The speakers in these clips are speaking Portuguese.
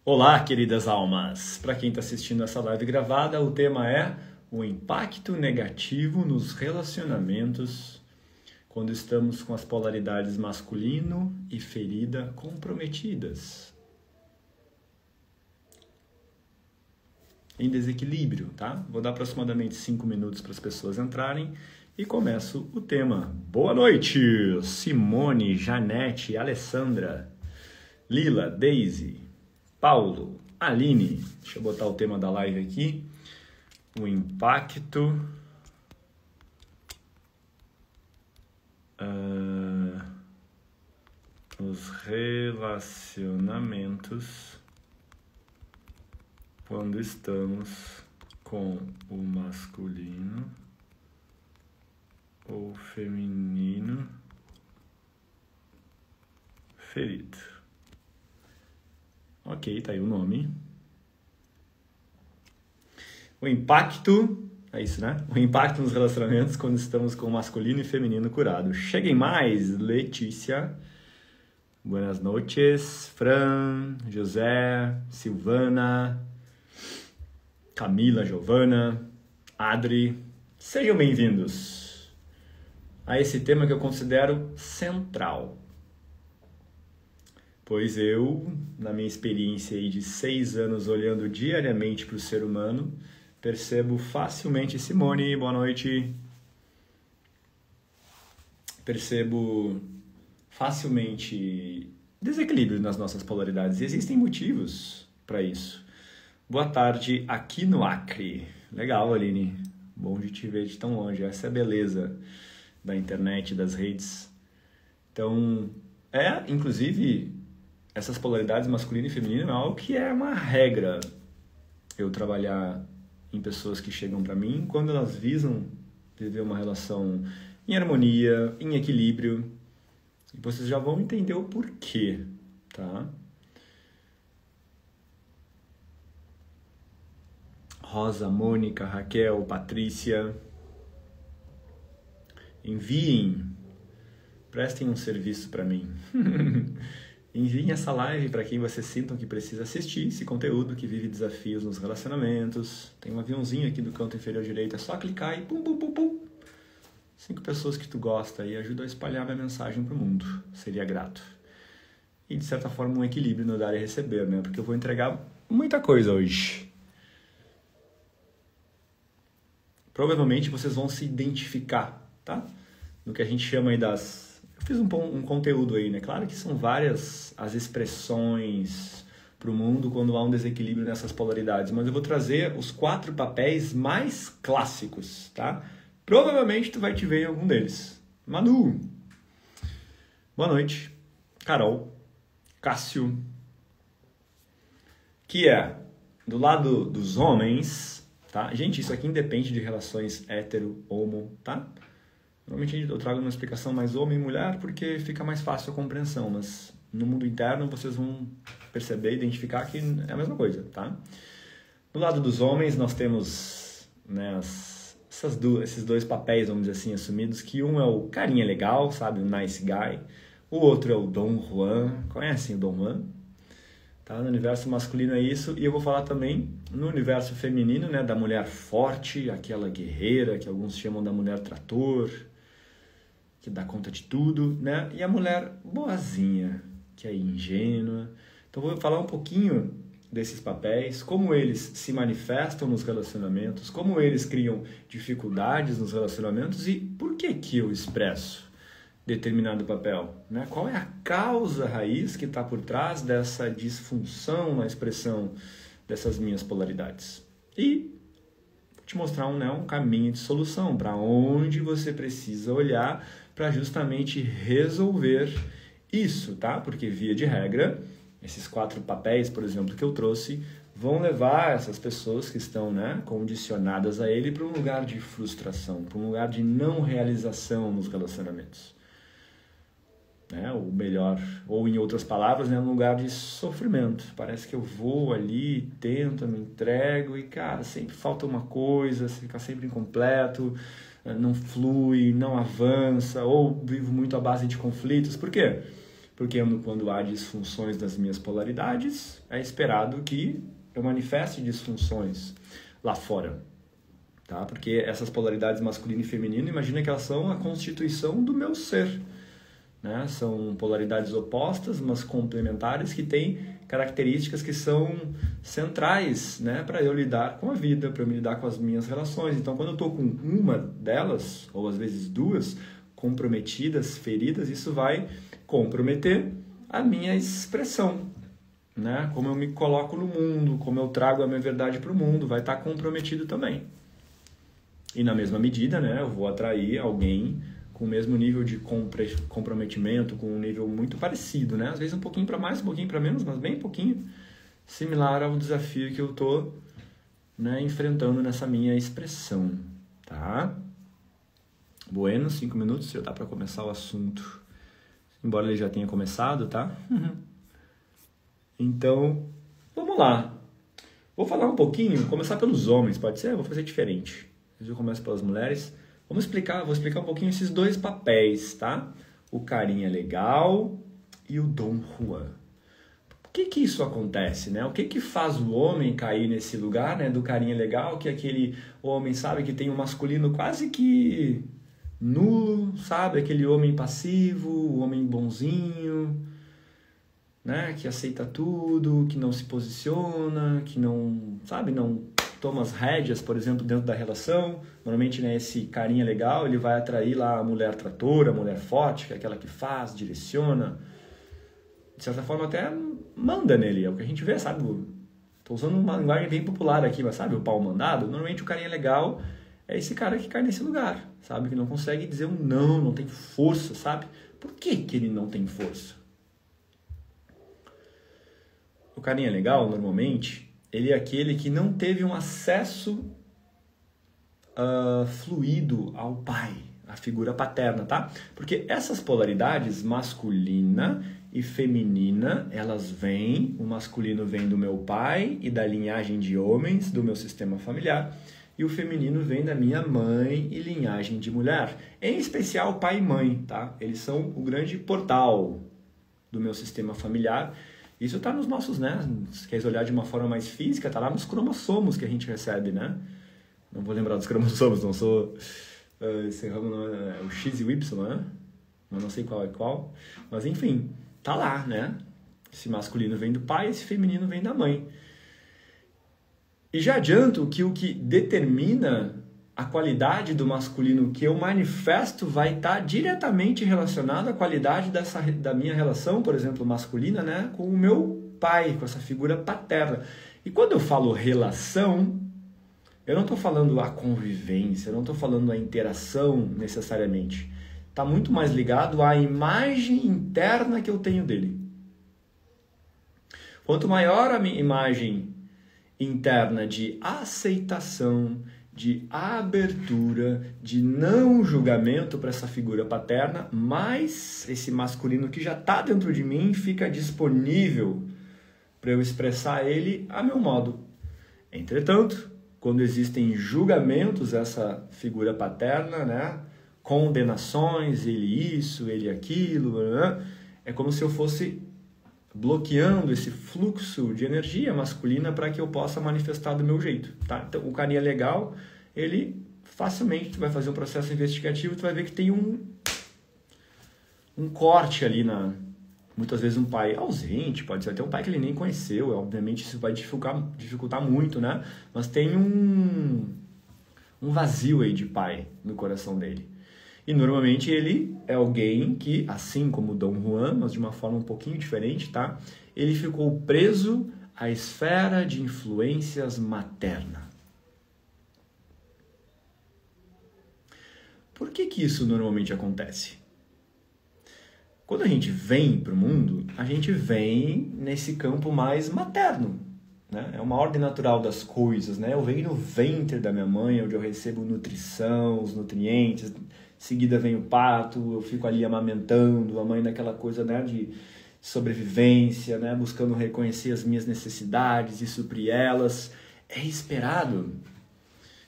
Olá, queridas almas! Para quem está assistindo essa live gravada, o tema é o impacto negativo nos relacionamentos quando estamos com as polaridades masculino e ferida comprometidas. Em desequilíbrio, tá? Vou dar aproximadamente 5 minutos para as pessoas entrarem e começo o tema. Boa noite! Simone, Janete, Alessandra, Lila, Daisy, Paulo, Aline. Deixa eu botar o tema da live aqui. O impacto nos relacionamentos quando estamos com o masculino ou feminino ferido. Ok, tá aí o nome. O impacto, é isso, né? O impacto nos relacionamentos quando estamos com o masculino e feminino curado. Cheguem mais, Letícia. Buenas noches, Fran, José, Silvana, Camila, Giovana, Adri. Sejam bem-vindos a esse tema que eu considero central. Pois eu, na minha experiência aí de 6 anos olhando diariamente para o ser humano, percebo facilmente, Simone, boa noite, percebo facilmente desequilíbrio nas nossas polaridades e existem motivos para isso. Boa tarde aqui no Acre. Legal, Aline, bom de te ver de tão longe, essa é a beleza da internet, das redes. Então, inclusive, essas polaridades masculino e feminino é algo que é uma regra eu trabalhar em pessoas que chegam para mim quando elas visam viver uma relação em harmonia, em equilíbrio. E vocês já vão entender o porquê, tá? Rosa, Mônica, Raquel, Patrícia, enviem, prestem um serviço para mim. Enviem essa live para quem vocês sintam que precisa assistir esse conteúdo que vive desafios nos relacionamentos. Tem um aviãozinho aqui do canto inferior direito, é só clicar e pum, pum, pum, pum. 5 pessoas que tu gosta e ajuda a espalhar minha mensagem para o mundo. Seria grato. E, de certa forma, um equilíbrio no dar e receber, né? Porque eu vou entregar muita coisa hoje. Provavelmente vocês vão se identificar, tá? No que a gente chama aí das... Eu fiz um conteúdo aí, né? Claro que são várias as expressões para o mundo quando há um desequilíbrio nessas polaridades, mas eu vou trazer os 4 papéis mais clássicos, tá? Provavelmente tu vai te ver em algum deles. Manu, boa noite. Carol, Cássio, que é do lado dos homens, tá? Gente, isso aqui independe de relações hétero, homo, tá? Normalmente eu trago uma explicação mais homem e mulher porque fica mais fácil a compreensão, mas no mundo interno vocês vão perceber, identificar que é a mesma coisa, tá? Do lado dos homens nós temos, né, esses 2 papéis, vamos dizer assim, assumidos, que um é o carinha legal, sabe, o nice guy, o outro é o Dom Juan, conhecem o Dom Juan? Tá? No universo masculino é isso, e eu vou falar também no universo feminino, né, da mulher forte, aquela guerreira, que alguns chamam da mulher trator, que dá conta de tudo, né? E a mulher boazinha, que é ingênua. Então vou falar um pouquinho desses papéis, como eles se manifestam nos relacionamentos, como eles criam dificuldades nos relacionamentos e por que eu expresso determinado papel, né? Qual é a causa raiz que está por trás dessa disfunção na expressão dessas minhas polaridades. E vou te mostrar um caminho de solução para onde você precisa olhar para justamente resolver isso, tá? Porque, via de regra, esses 4 papéis, por exemplo, que eu trouxe, vão levar essas pessoas que estão, né, condicionadas a ele para um lugar de frustração, para um lugar de não realização nos relacionamentos. Né? Ou melhor, ou em outras palavras, né, um lugar de sofrimento. Parece que eu vou ali, tento, me entrego e, cara, sempre falta uma coisa, fica sempre incompleto, não flui, não avança, ou vivo muito à base de conflitos. Por quê? Porque quando há disfunções das minhas polaridades, é esperado que eu manifeste disfunções lá fora. Tá? Porque essas polaridades masculino e feminino, imagina que elas são a constituição do meu ser. Né? São polaridades opostas, mas complementares, que têm características que são centrais, né? Para eu lidar com a vida, para eu me lidar com as minhas relações. Então, quando eu estou com uma delas, ou às vezes duas, comprometidas, feridas, isso vai comprometer a minha expressão. Né? Como eu me coloco no mundo, como eu trago a minha verdade para o mundo, vai estar comprometido também. E na mesma medida, né, eu vou atrair alguém com o mesmo nível de comprometimento, com um nível muito parecido, né? Às vezes um pouquinho para mais, um pouquinho para menos, mas bem pouquinho, similar ao desafio que eu estou, né, enfrentando nessa minha expressão, tá? Bueno, 5 minutos, já dá para começar o assunto, embora ele já tenha começado, tá? Então, vamos lá. Vou falar um pouquinho, começar pelos homens, pode ser? Vou fazer diferente. Eu começo pelas mulheres. Vou explicar um pouquinho esses dois papéis, tá? O carinha legal e o Dom Juan. Por que isso acontece, né? O que faz o homem cair nesse lugar, né? Do carinha legal, que aquele homem, sabe, que tem um masculino quase que nulo, sabe? Aquele homem passivo, o homem bonzinho, né? Que aceita tudo, que não se posiciona, que não, sabe, não toma as rédeas, por exemplo, dentro da relação. Normalmente, né, esse carinha legal, ele vai atrair lá a mulher tratora, a mulher forte, que é aquela que faz, direciona, de certa forma até manda nele, é o que a gente vê, sabe? Estou usando uma linguagem bem popular aqui, mas sabe, o pau mandado? Normalmente o carinha legal é esse cara que cai nesse lugar, sabe? Que não consegue dizer um não, não tem força, sabe? Por que ele não tem força? O carinha legal, normalmente, ele é aquele que não teve um acesso fluido ao pai, à figura paterna, tá? Porque essas polaridades, masculina e feminina, elas vêm, o masculino vem do meu pai e da linhagem de homens, do meu sistema familiar, e o feminino vem da minha mãe e linhagem de mulher. Em especial pai e mãe, tá? Eles são o grande portal do meu sistema familiar. Isso está nos nossos, né? Se quer olhar de uma forma mais física, está lá nos cromossomos que a gente recebe, né? Não vou lembrar dos cromossomos, não sou... esse ramo não é o X e o Y, né? Eu não sei qual é qual. Mas, enfim, tá lá, né? Esse masculino vem do pai, esse feminino vem da mãe. E já adianto que o que determina a qualidade do masculino que eu manifesto vai estar diretamente relacionado à qualidade da minha relação, por exemplo, masculina, né, com o meu pai, com essa figura paterna. E quando eu falo relação, eu não estou falando a convivência, eu não estou falando a interação necessariamente. Está muito mais ligado à imagem interna que eu tenho dele. Quanto maior a minha imagem interna de aceitação, de abertura, de não julgamento para essa figura paterna, mais esse masculino que já está dentro de mim fica disponível para eu expressar ele a meu modo. Entretanto, quando existem julgamentos, essa figura paterna, né, condenações, ele isso, ele aquilo, é como se eu fosse bloqueando esse fluxo de energia masculina para que eu possa manifestar do meu jeito, tá? Então, o carinha legal, ele facilmente, tu vai fazer um processo investigativo, tu vai ver que tem um corte ali muitas vezes um pai ausente, pode ser até um pai que ele nem conheceu, obviamente isso vai dificultar muito, né? Mas tem um vazio aí de pai no coração dele. E normalmente ele é alguém que, assim como Dom Juan, mas de uma forma um pouquinho diferente, tá? Ele ficou preso à esfera de influências materna. Por que isso normalmente acontece? Quando a gente vem para o mundo, a gente vem nesse campo mais materno, né? É uma ordem natural das coisas, né? Eu venho no ventre da minha mãe, onde eu recebo nutrição, os nutrientes, em seguida vem o parto, eu fico ali amamentando, a mãe naquela coisa, né, de sobrevivência, né, buscando reconhecer as minhas necessidades e suprir elas. É esperado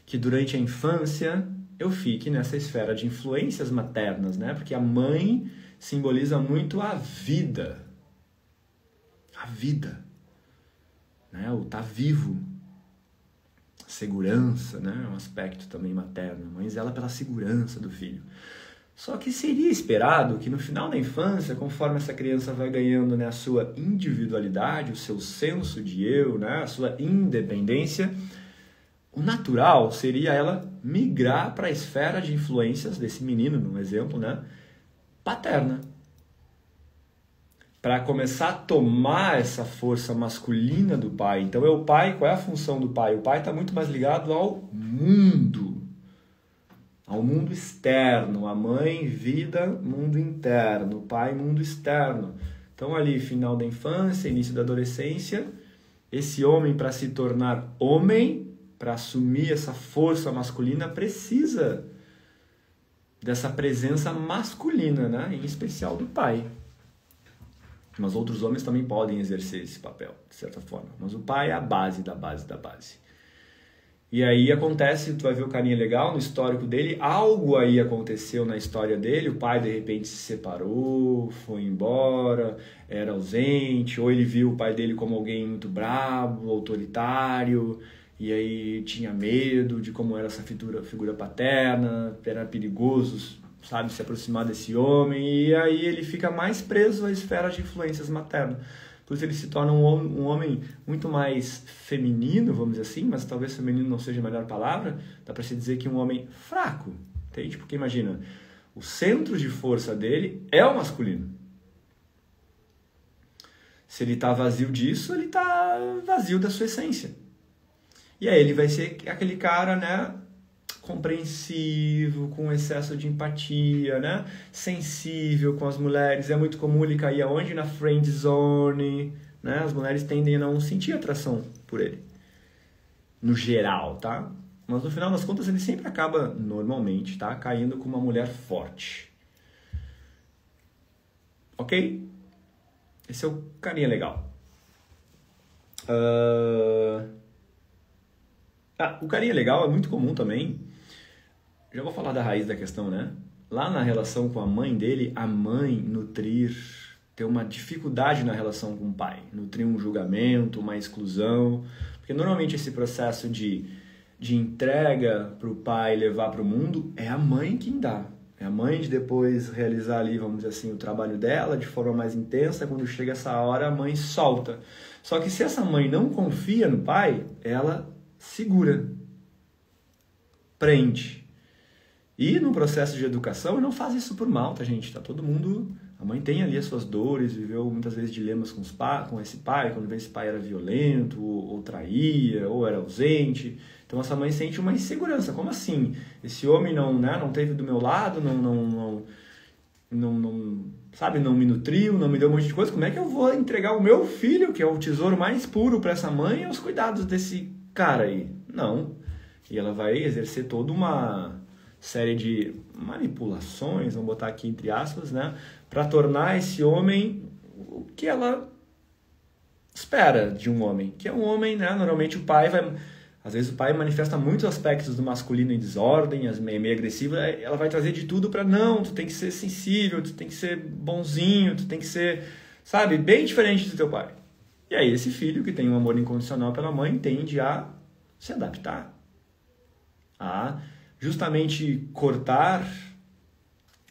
que durante a infância eu fique nessa esfera de influências maternas, né? Porque a mãe simboliza muito a vida. A vida, né? O estar vivo. Segurança, né? É um aspecto também materno. A mãe zela pela segurança do filho. Só que seria esperado que no final da infância, conforme essa criança vai ganhando, né, a sua individualidade, o seu senso de eu, né, a sua independência, o natural seria ela migrar para a esfera de influências desse menino, no exemplo, né, paterna. Para começar a tomar essa força masculina do pai. Então, o pai, qual é a função do pai? O pai está muito mais ligado ao mundo externo. A mãe, vida, mundo interno. O pai, mundo externo. Então, ali, final da infância, início da adolescência, esse homem, para se tornar homem, para assumir essa força masculina, precisa dessa presença masculina, né? Em especial do pai. Mas outros homens também podem exercer esse papel, de certa forma. Mas o pai é a base da base da base. E aí acontece, tu vai ver o carinha legal, no histórico dele, algo aí aconteceu na história dele, o pai de repente se separou, foi embora, era ausente, ou ele viu o pai dele como alguém muito brabo, autoritário, e aí tinha medo de como era essa figura paterna, era perigoso, sabe, se aproximar desse homem, e aí ele fica mais preso à esfera de influências maternas. Por isso ele se torna um homem muito mais feminino, vamos dizer assim, mas talvez feminino não seja a melhor palavra, dá para se dizer que um homem fraco, entende? Porque imagina, o centro de força dele é o masculino. Se ele está vazio disso, ele está vazio da sua essência. E aí ele vai ser aquele cara, né, compreensivo, com excesso de empatia, né? Sensível com as mulheres. É muito comum ele cair aonde? Na friend zone, né? As mulheres tendem a não sentir atração por ele. No geral, tá? Mas no final das contas ele sempre acaba, normalmente, tá? Caindo com uma mulher forte. Ok? Esse é o carinha legal. O carinha legal é muito comum também. Já vou falar da raiz da questão, né? Lá na relação com a mãe dele, a mãe ter uma dificuldade na relação com o pai. Nutrir um julgamento, uma exclusão. Porque normalmente esse processo de entrega para o pai levar para o mundo é a mãe quem dá. É a mãe de depois realizar ali, vamos dizer assim, o trabalho dela de forma mais intensa. Quando chega essa hora, a mãe solta. Só que se essa mãe não confia no pai, ela segura, prende. E no processo de educação, não faz isso por mal, tá, gente? Tá todo mundo... A mãe tem ali as suas dores, viveu muitas vezes dilemas com esse pai, quando esse pai era violento, ou traía, ou era ausente. Então essa mãe sente uma insegurança. Como assim? Esse homem não teve do meu lado, sabe, não me nutriu, não me deu um monte de coisa. Como é que eu vou entregar o meu filho, que é o tesouro mais puro, para essa mãe, aos cuidados desse cara aí? Não. E ela vai exercer toda uma série de manipulações, vamos botar aqui entre aspas, né, para tornar esse homem o que ela espera de um homem, que é um homem, né, normalmente o pai vai, às vezes o pai manifesta muitos aspectos do masculino em desordem, meio agressiva, ela vai trazer de tudo para não, tu tem que ser sensível, tu tem que ser bonzinho, tu tem que ser, sabe, bem diferente do teu pai. E aí esse filho que tem um amor incondicional pela mãe tende a se adaptar, a justamente cortar,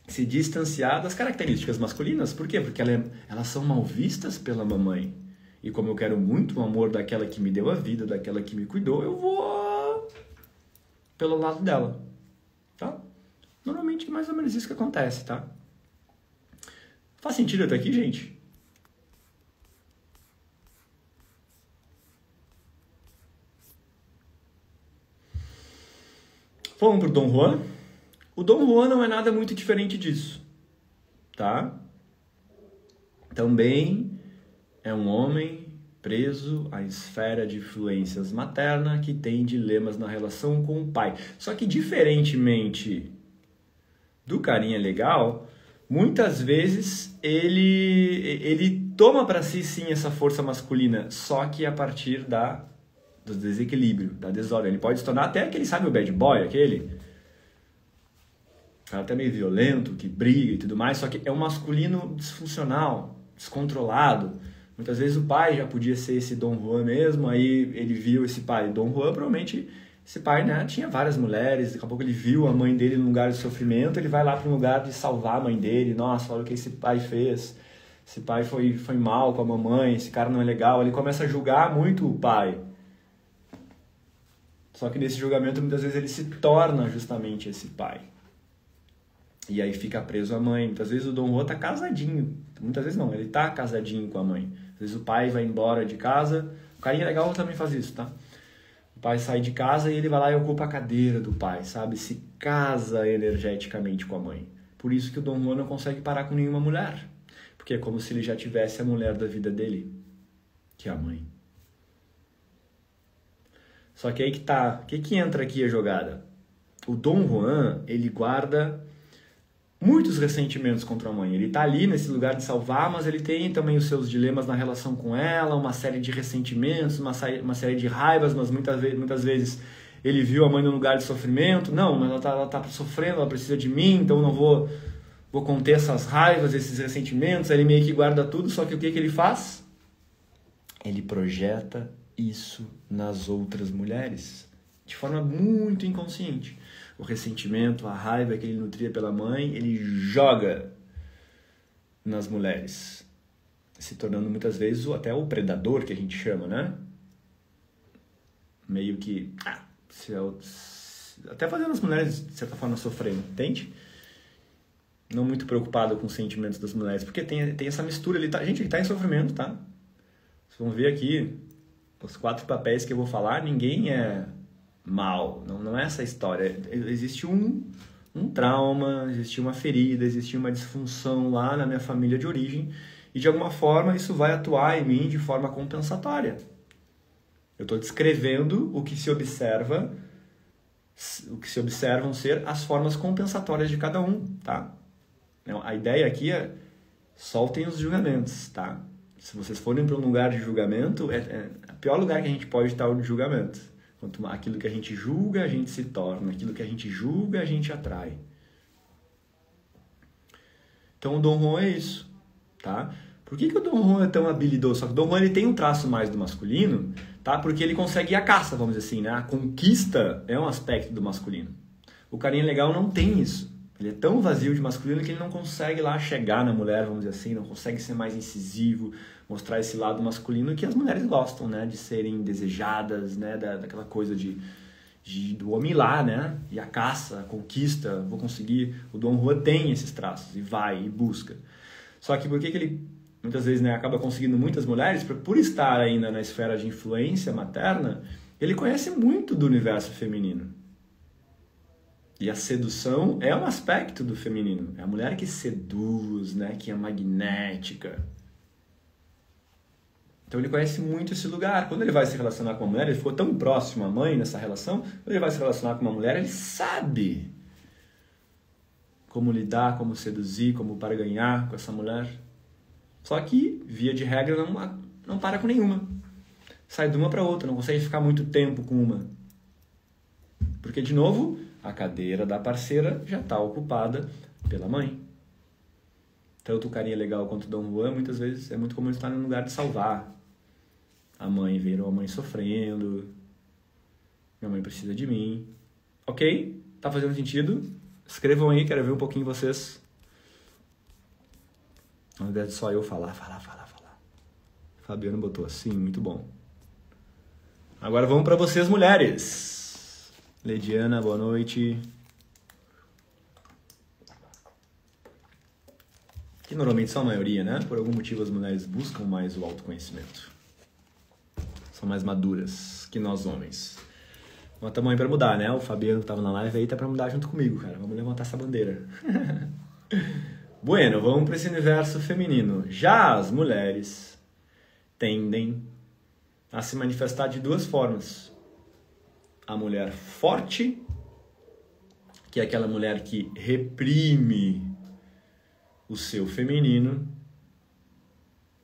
se distanciar das características masculinas. Por quê? Porque elas são mal vistas pela mamãe. E como eu quero muito o amor daquela que me deu a vida, daquela que me cuidou, eu vou pelo lado dela. Tá? Normalmente é mais ou menos isso que acontece, tá? Faz sentido até aqui, gente? Vamos pro Dom Juan. O Dom Juan não é nada muito diferente disso, tá? Também é um homem preso à esfera de influências materna que tem dilemas na relação com o pai. Só que diferentemente do carinha legal, muitas vezes ele toma para si sim essa força masculina, só que a partir do desequilíbrio, da desordem. Ele pode se tornar até aquele, sabe, o bad boy, aquele cara até meio violento, que briga e tudo mais, só que é um masculino disfuncional, descontrolado. Muitas vezes o pai já podia ser esse Dom Juan mesmo, aí ele viu esse pai. Dom Juan, provavelmente, esse pai, né, tinha várias mulheres, daqui a pouco ele viu a mãe dele num lugar de sofrimento, ele vai lá para um lugar de salvar a mãe dele. Nossa, olha o que esse pai fez. Esse pai foi mal com a mamãe, esse cara não é legal. Ele começa a julgar muito o pai. Só que nesse julgamento, muitas vezes, ele se torna justamente esse pai. E aí fica preso à mãe. Muitas vezes o Dom Juan tá casadinho. Muitas vezes não, ele tá casadinho com a mãe. Às vezes o pai vai embora de casa. O carinha legal também faz isso, tá? O pai sai de casa e ele vai lá e ocupa a cadeira do pai, sabe? Se casa energeticamente com a mãe. Por isso que o Dom Juan não consegue parar com nenhuma mulher. Porque é como se ele já tivesse a mulher da vida dele, que é a mãe. Só que aí que tá, o que entra aqui a jogada? O Dom Juan, ele guarda muitos ressentimentos contra a mãe. Ele tá ali nesse lugar de salvar, mas ele tem também os seus dilemas na relação com ela, uma série de ressentimentos, uma série de raivas, mas muitas vezes ele viu a mãe num lugar de sofrimento. Não, mas ela tá sofrendo, ela precisa de mim, então eu não vou conter essas raivas, esses ressentimentos. Aí ele meio que guarda tudo, só que o que ele faz? Ele projeta isso nas outras mulheres, de forma muito inconsciente. O ressentimento, a raiva que ele nutria pela mãe, ele joga nas mulheres, se tornando muitas vezes até o predador, que a gente chama, né? Meio que até fazendo as mulheres, de certa forma, sofrendo, entende? Não muito preocupado com os sentimentos das mulheres, porque tem essa mistura ali, tá? Gente, ele tá em sofrimento, tá? Vocês vão ver aqui os 4 papéis que eu vou falar, ninguém é mal, não é essa história. Existe um trauma, existe uma ferida, existe uma disfunção lá na minha família de origem, e de alguma forma isso vai atuar em mim de forma compensatória. Eu estou descrevendo o que se observam ser as formas compensatórias de cada um, tá? A ideia aqui é soltem os julgamentos, tá? Se vocês forem para um lugar de julgamento, é o pior lugar que a gente pode estar o de julgamento. Aquilo que a gente julga, a gente se torna. Aquilo que a gente julga, a gente atrai. Então o Dom Juan é isso, tá? Por que o Dom Juan é tão habilidoso? Só que o Dom Juan ele tem um traço mais do masculino, tá? Porque ele consegue ir à caça, vamos dizer assim, né? A conquista é um aspecto do masculino. O carinha legal não tem isso. Ele é tão vazio de masculino que ele não consegue lá chegar na mulher, vamos dizer assim, não consegue ser mais incisivo, mostrar esse lado masculino que as mulheres gostam, né? De serem desejadas, né? Daquela coisa do homem lá, né? E a caça, a conquista, vou conseguir. O Dom Juan tem esses traços e vai e busca. Só que por que ele muitas vezes, né, acaba conseguindo muitas mulheres? Por estar ainda na esfera de influência materna, ele conhece muito do universo feminino. E a sedução é um aspecto do feminino. É a mulher que seduz, né? Que é magnética. Então ele conhece muito esse lugar. Quando ele vai se relacionar com uma mulher, ele ficou tão próximo à mãe nessa relação, quando ele vai se relacionar com uma mulher, ele sabe como lidar, como seduzir, como barganhar com essa mulher. Só que, via de regra, não para com nenhuma. Sai de uma para outra, não consegue ficar muito tempo com uma. Porque, de novo, a cadeira da parceira já está ocupada pela mãe. Tanto o carinha legal quanto o Dom Juan, muitas vezes é muito comum estar no lugar de salvar. A mãe, viram a mãe sofrendo. Minha mãe precisa de mim. Ok? Tá fazendo sentido? Escrevam aí, quero ver um pouquinho vocês. Ao invés de só eu falar. Fabiano botou assim, muito bom. Agora vamos para vocês, mulheres. Lediana, boa noite. Que normalmente são a maioria, né? Por algum motivo as mulheres buscam mais o autoconhecimento. São mais maduras que nós homens. Mas estamos aí para mudar, né? O Fabiano que estava na live aí tá para mudar junto comigo, cara. Vamos levantar essa bandeira. Bueno, vamos para esse universo feminino. Já as mulheres tendem a se manifestar de 2 formas. A mulher forte, que é aquela mulher que reprime o seu feminino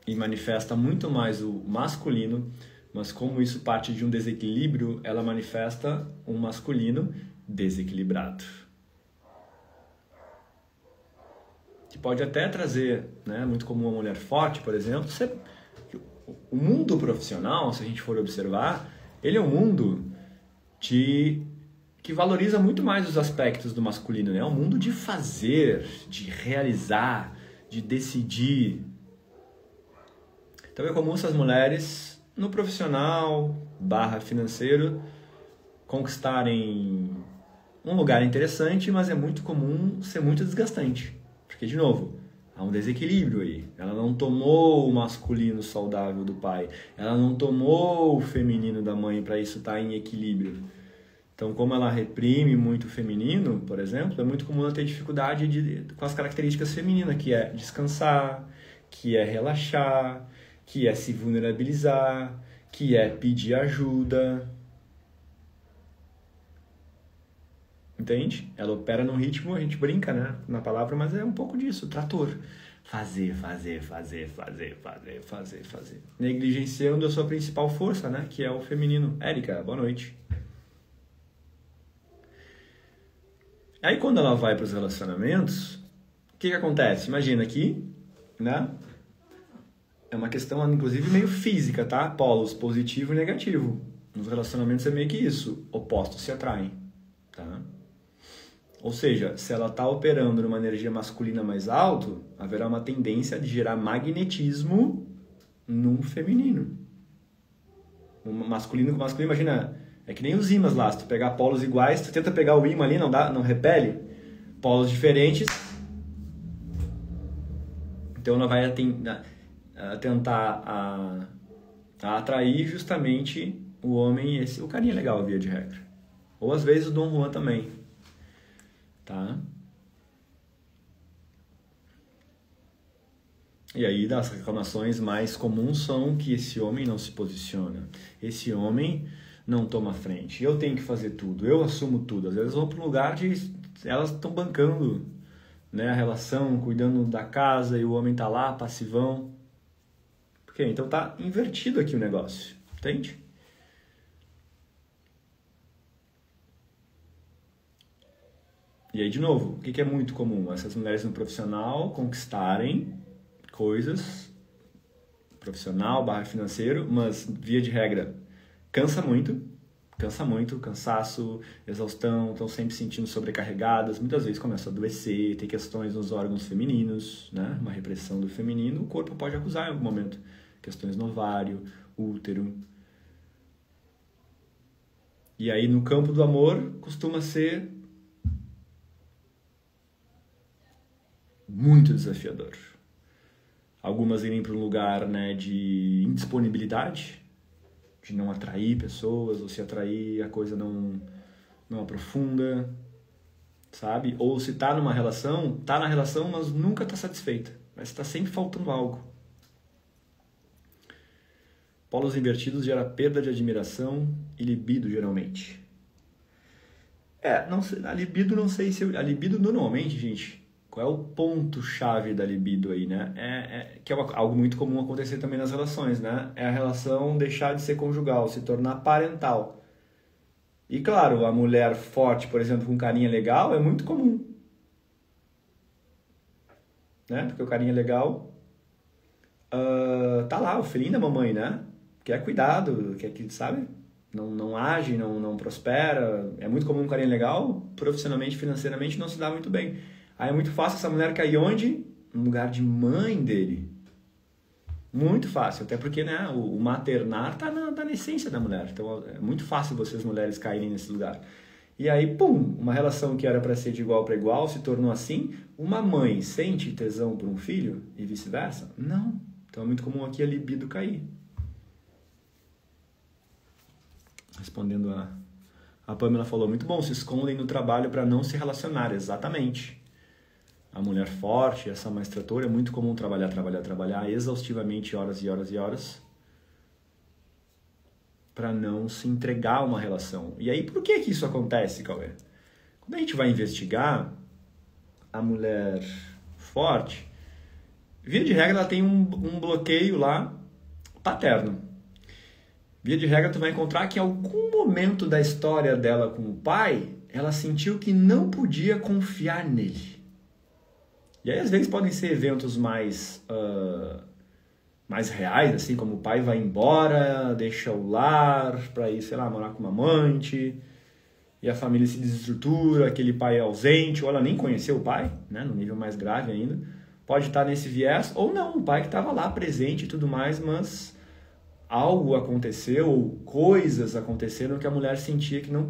e manifesta muito mais o masculino, mas como isso parte de um desequilíbrio, ela manifesta um masculino desequilibrado. que pode até trazer, né, muito comum uma mulher forte, por exemplo. O mundo profissional, se a gente for observar, ele é um mundo que valoriza muito mais os aspectos do masculino, né? É um mundo de fazer, de realizar, de decidir. Então é comum essas mulheres, no profissional / financeiro, conquistarem um lugar interessante, mas é muito comum ser muito desgastante. Porque, de novo, há um desequilíbrio aí. Ela não tomou o masculino saudável do pai. Ela não tomou o feminino da mãe para isso estar em equilíbrio. Então, como ela reprime muito o feminino, por exemplo, é muito comum ela ter dificuldade com as características femininas, que é descansar, que é relaxar, que é se vulnerabilizar, que é pedir ajuda. Entende? Ela opera num ritmo, a gente brinca, né, na palavra, mas é um pouco disso, trator. Fazer. Negligenciando a sua principal força, né, que é o feminino. Érica, boa noite. Aí quando ela vai para os relacionamentos, o que acontece? Imagina aqui, né? É uma questão, inclusive, meio física, tá? Polos positivo e negativo. Nos relacionamentos é meio que isso. Opostos se atraem, tá? Ou seja, se ela está operando numa energia masculina mais alta, haverá uma tendência de gerar magnetismo num feminino. Masculino com masculino, imagina, é que nem os ímãs lá, se tu pegar polos iguais, tu tenta pegar o ímã ali, não dá, não repele. Polos diferentes, então ela vai tentar atrair justamente o homem, o carinha legal, via de regra. Ou às vezes o Dom Juan também. Tá? E aí, as reclamações mais comuns são que esse homem não se posiciona. Esse homem não toma frente. Eu tenho que fazer tudo. Eu assumo tudo. Às vezes vão para um lugar de... Elas estão bancando, né, a relação, cuidando da casa, e o homem tá lá, passivão. Por quê? Então tá invertido aqui o negócio. Entende? E aí, de novo, o que é muito comum? Essas mulheres no profissional conquistarem coisas, profissional / financeiro, mas, via de regra, cansa muito, cansaço, exaustão, estão sempre se sentindo sobrecarregadas, muitas vezes começam a adoecer, tem questões nos órgãos femininos, né? Uma repressão do feminino, o corpo pode acusar em algum momento. Questões no ovário, útero. E aí, no campo do amor, costuma ser muito desafiador. Algumas irem para um lugar, né, de indisponibilidade, de não atrair pessoas, ou se atrair a coisa não aprofunda, sabe? Ou se tá na relação, mas nunca tá satisfeita, mas tá sempre faltando algo. Polos invertidos gera perda de admiração e libido, geralmente. Não sei, a libido não sei se... A libido normalmente, gente... Qual é o ponto-chave da libido aí, né? Que é algo muito comum acontecer também nas relações, né? É a relação deixar de ser conjugal, se tornar parental. E claro, a mulher forte, por exemplo, com carinha legal, é muito comum. Né? Porque o carinha legal tá lá, o filhinho da mamãe, né? Quer cuidado, quer que, sabe? Não age, não prospera. É muito comum um carinha legal, profissionalmente, financeiramente, não se dá muito bem. Aí é muito fácil essa mulher cair onde? No lugar de mãe dele. Muito fácil, até porque, né, o maternar tá na essência da mulher. Então é muito fácil vocês mulheres caírem nesse lugar. E aí, pum, uma relação que era para ser de igual para igual se tornou assim. Uma mãe sente tesão por um filho e vice-versa? Não. Então é muito comum aqui a libido cair. Respondendo a Pamela falou, muito bom, se escondem no trabalho para não se relacionar. Exatamente. A mulher forte, essa maestratora, é muito comum trabalhar exaustivamente horas e horas e horas para não se entregar a uma relação. E aí, por que isso acontece, Cauê? Quando a gente vai investigar a mulher forte, via de regra, ela tem um bloqueio lá paterno. Via de regra, tu vai encontrar que em algum momento da história dela com o pai, ela sentiu que não podia confiar nele. E aí, às vezes, podem ser eventos mais reais, assim, como o pai vai embora, deixa o lar para ir, sei lá, morar com uma amante, e a família se desestrutura, aquele pai é ausente, ou ela nem conheceu o pai, né, no nível mais grave ainda. Pode estar nesse viés, ou não, o pai que estava lá presente e tudo mais, mas algo aconteceu, ou coisas aconteceram que a mulher sentia que não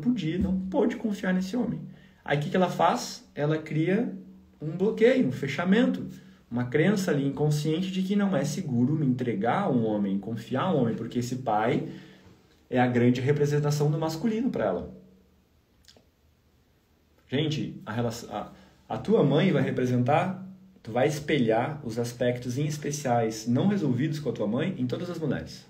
pôde confiar nesse homem. Aí o que ela faz? Ela cria um bloqueio, um fechamento, uma crença ali inconsciente de que não é seguro me entregar a um homem, confiar a um homem, porque esse pai é a grande representação do masculino para ela. Gente, a tua mãe vai representar, tu vai espelhar os aspectos em especiais não resolvidos com a tua mãe em todas as mulheres.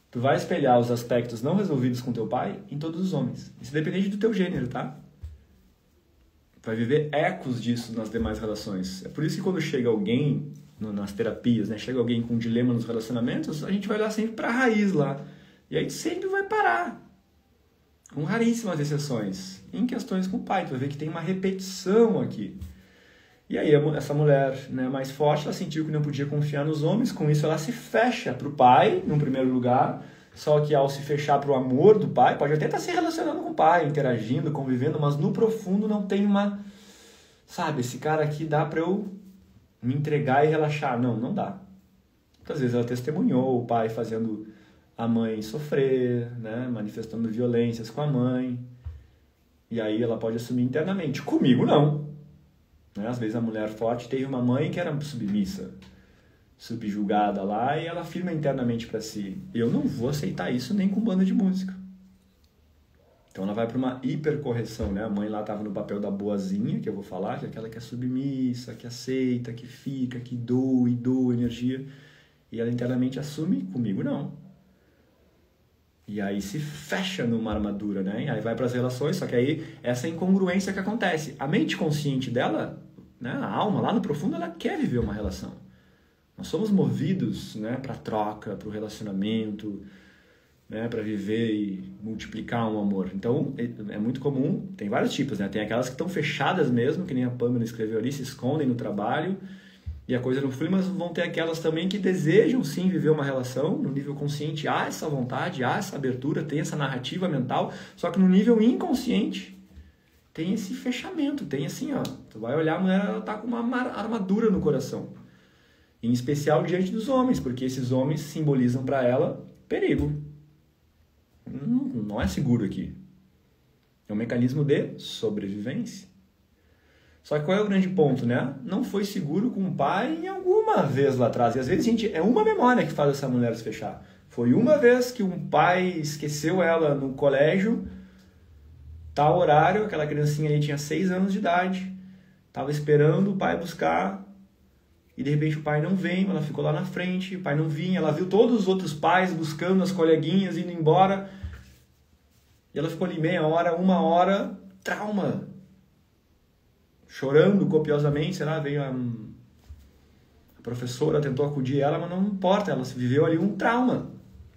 Tu vai espelhar os aspectos não resolvidos com teu pai em todos os homens. Isso independente do teu gênero, tá? Vai viver ecos disso nas demais relações. É por isso que quando chega alguém nas terapias, né, chega alguém com um dilema nos relacionamentos, a gente vai olhar sempre para a raiz lá. E aí sempre vai parar. Com raríssimas exceções. Em questões com o pai, tu vai ver que tem uma repetição aqui. E aí essa mulher, né, mais forte, ela sentiu que não podia confiar nos homens, com isso ela se fecha para o pai, no primeiro lugar, só que ao se fechar para o amor do pai, pode até estar se relacionando com o pai, interagindo, convivendo, mas no profundo não tem uma, sabe, esse cara aqui dá para eu me entregar e relaxar. Não dá. Muitas vezes ela testemunhou o pai fazendo a mãe sofrer, né, manifestando violências com a mãe, e aí ela pode assumir internamente. Comigo não. Às vezes a mulher forte teve uma mãe que era submissa, subjugada lá, e ela afirma internamente para si: eu não vou aceitar isso nem com banda de música. Então ela vai para uma hipercorreção, né? A mãe lá estava no papel da boazinha, que eu vou falar, que é aquela que é submissa, que aceita, que fica, que doa energia, e ela internamente assume: comigo não. E aí se fecha numa armadura, né? E aí vai para as relações, só que aí essa incongruência que acontece. A mente consciente dela, né, a alma lá no profundo, ela quer viver uma relação. Nós somos movidos, né, para troca, para o relacionamento, né, para viver e multiplicar um amor. Então é muito comum, tem vários tipos, né? Tem aquelas que estão fechadas mesmo, que nem a Pamela escreveu ali, se escondem no trabalho e a coisa não flui, mas vão ter aquelas também que desejam sim viver uma relação, no nível consciente há essa vontade, há essa abertura, tem essa narrativa mental, só que no nível inconsciente tem esse fechamento, tem assim, ó, tu vai olhar, a mulher ela tá com uma armadura no coração, em especial diante dos homens, porque esses homens simbolizam para ela perigo. Não é seguro aqui. É um mecanismo de sobrevivência. Só que qual é o grande ponto, né? Não foi seguro com o pai em alguma vez lá atrás. E às vezes, gente, é uma memória que faz essa mulher se fechar. Foi uma vez que um pai esqueceu ela no colégio, tal horário, aquela criancinha aí tinha 6 anos de idade, estava esperando o pai buscar, e de repente o pai não veio, ela ficou lá na frente, o pai não vinha, ela viu todos os outros pais buscando as coleguinhas, indo embora, e ela ficou ali meia hora, 1 hora, trauma, chorando copiosamente, sei lá, veio a professora, tentou acudir ela, mas não importa, ela viveu ali um trauma,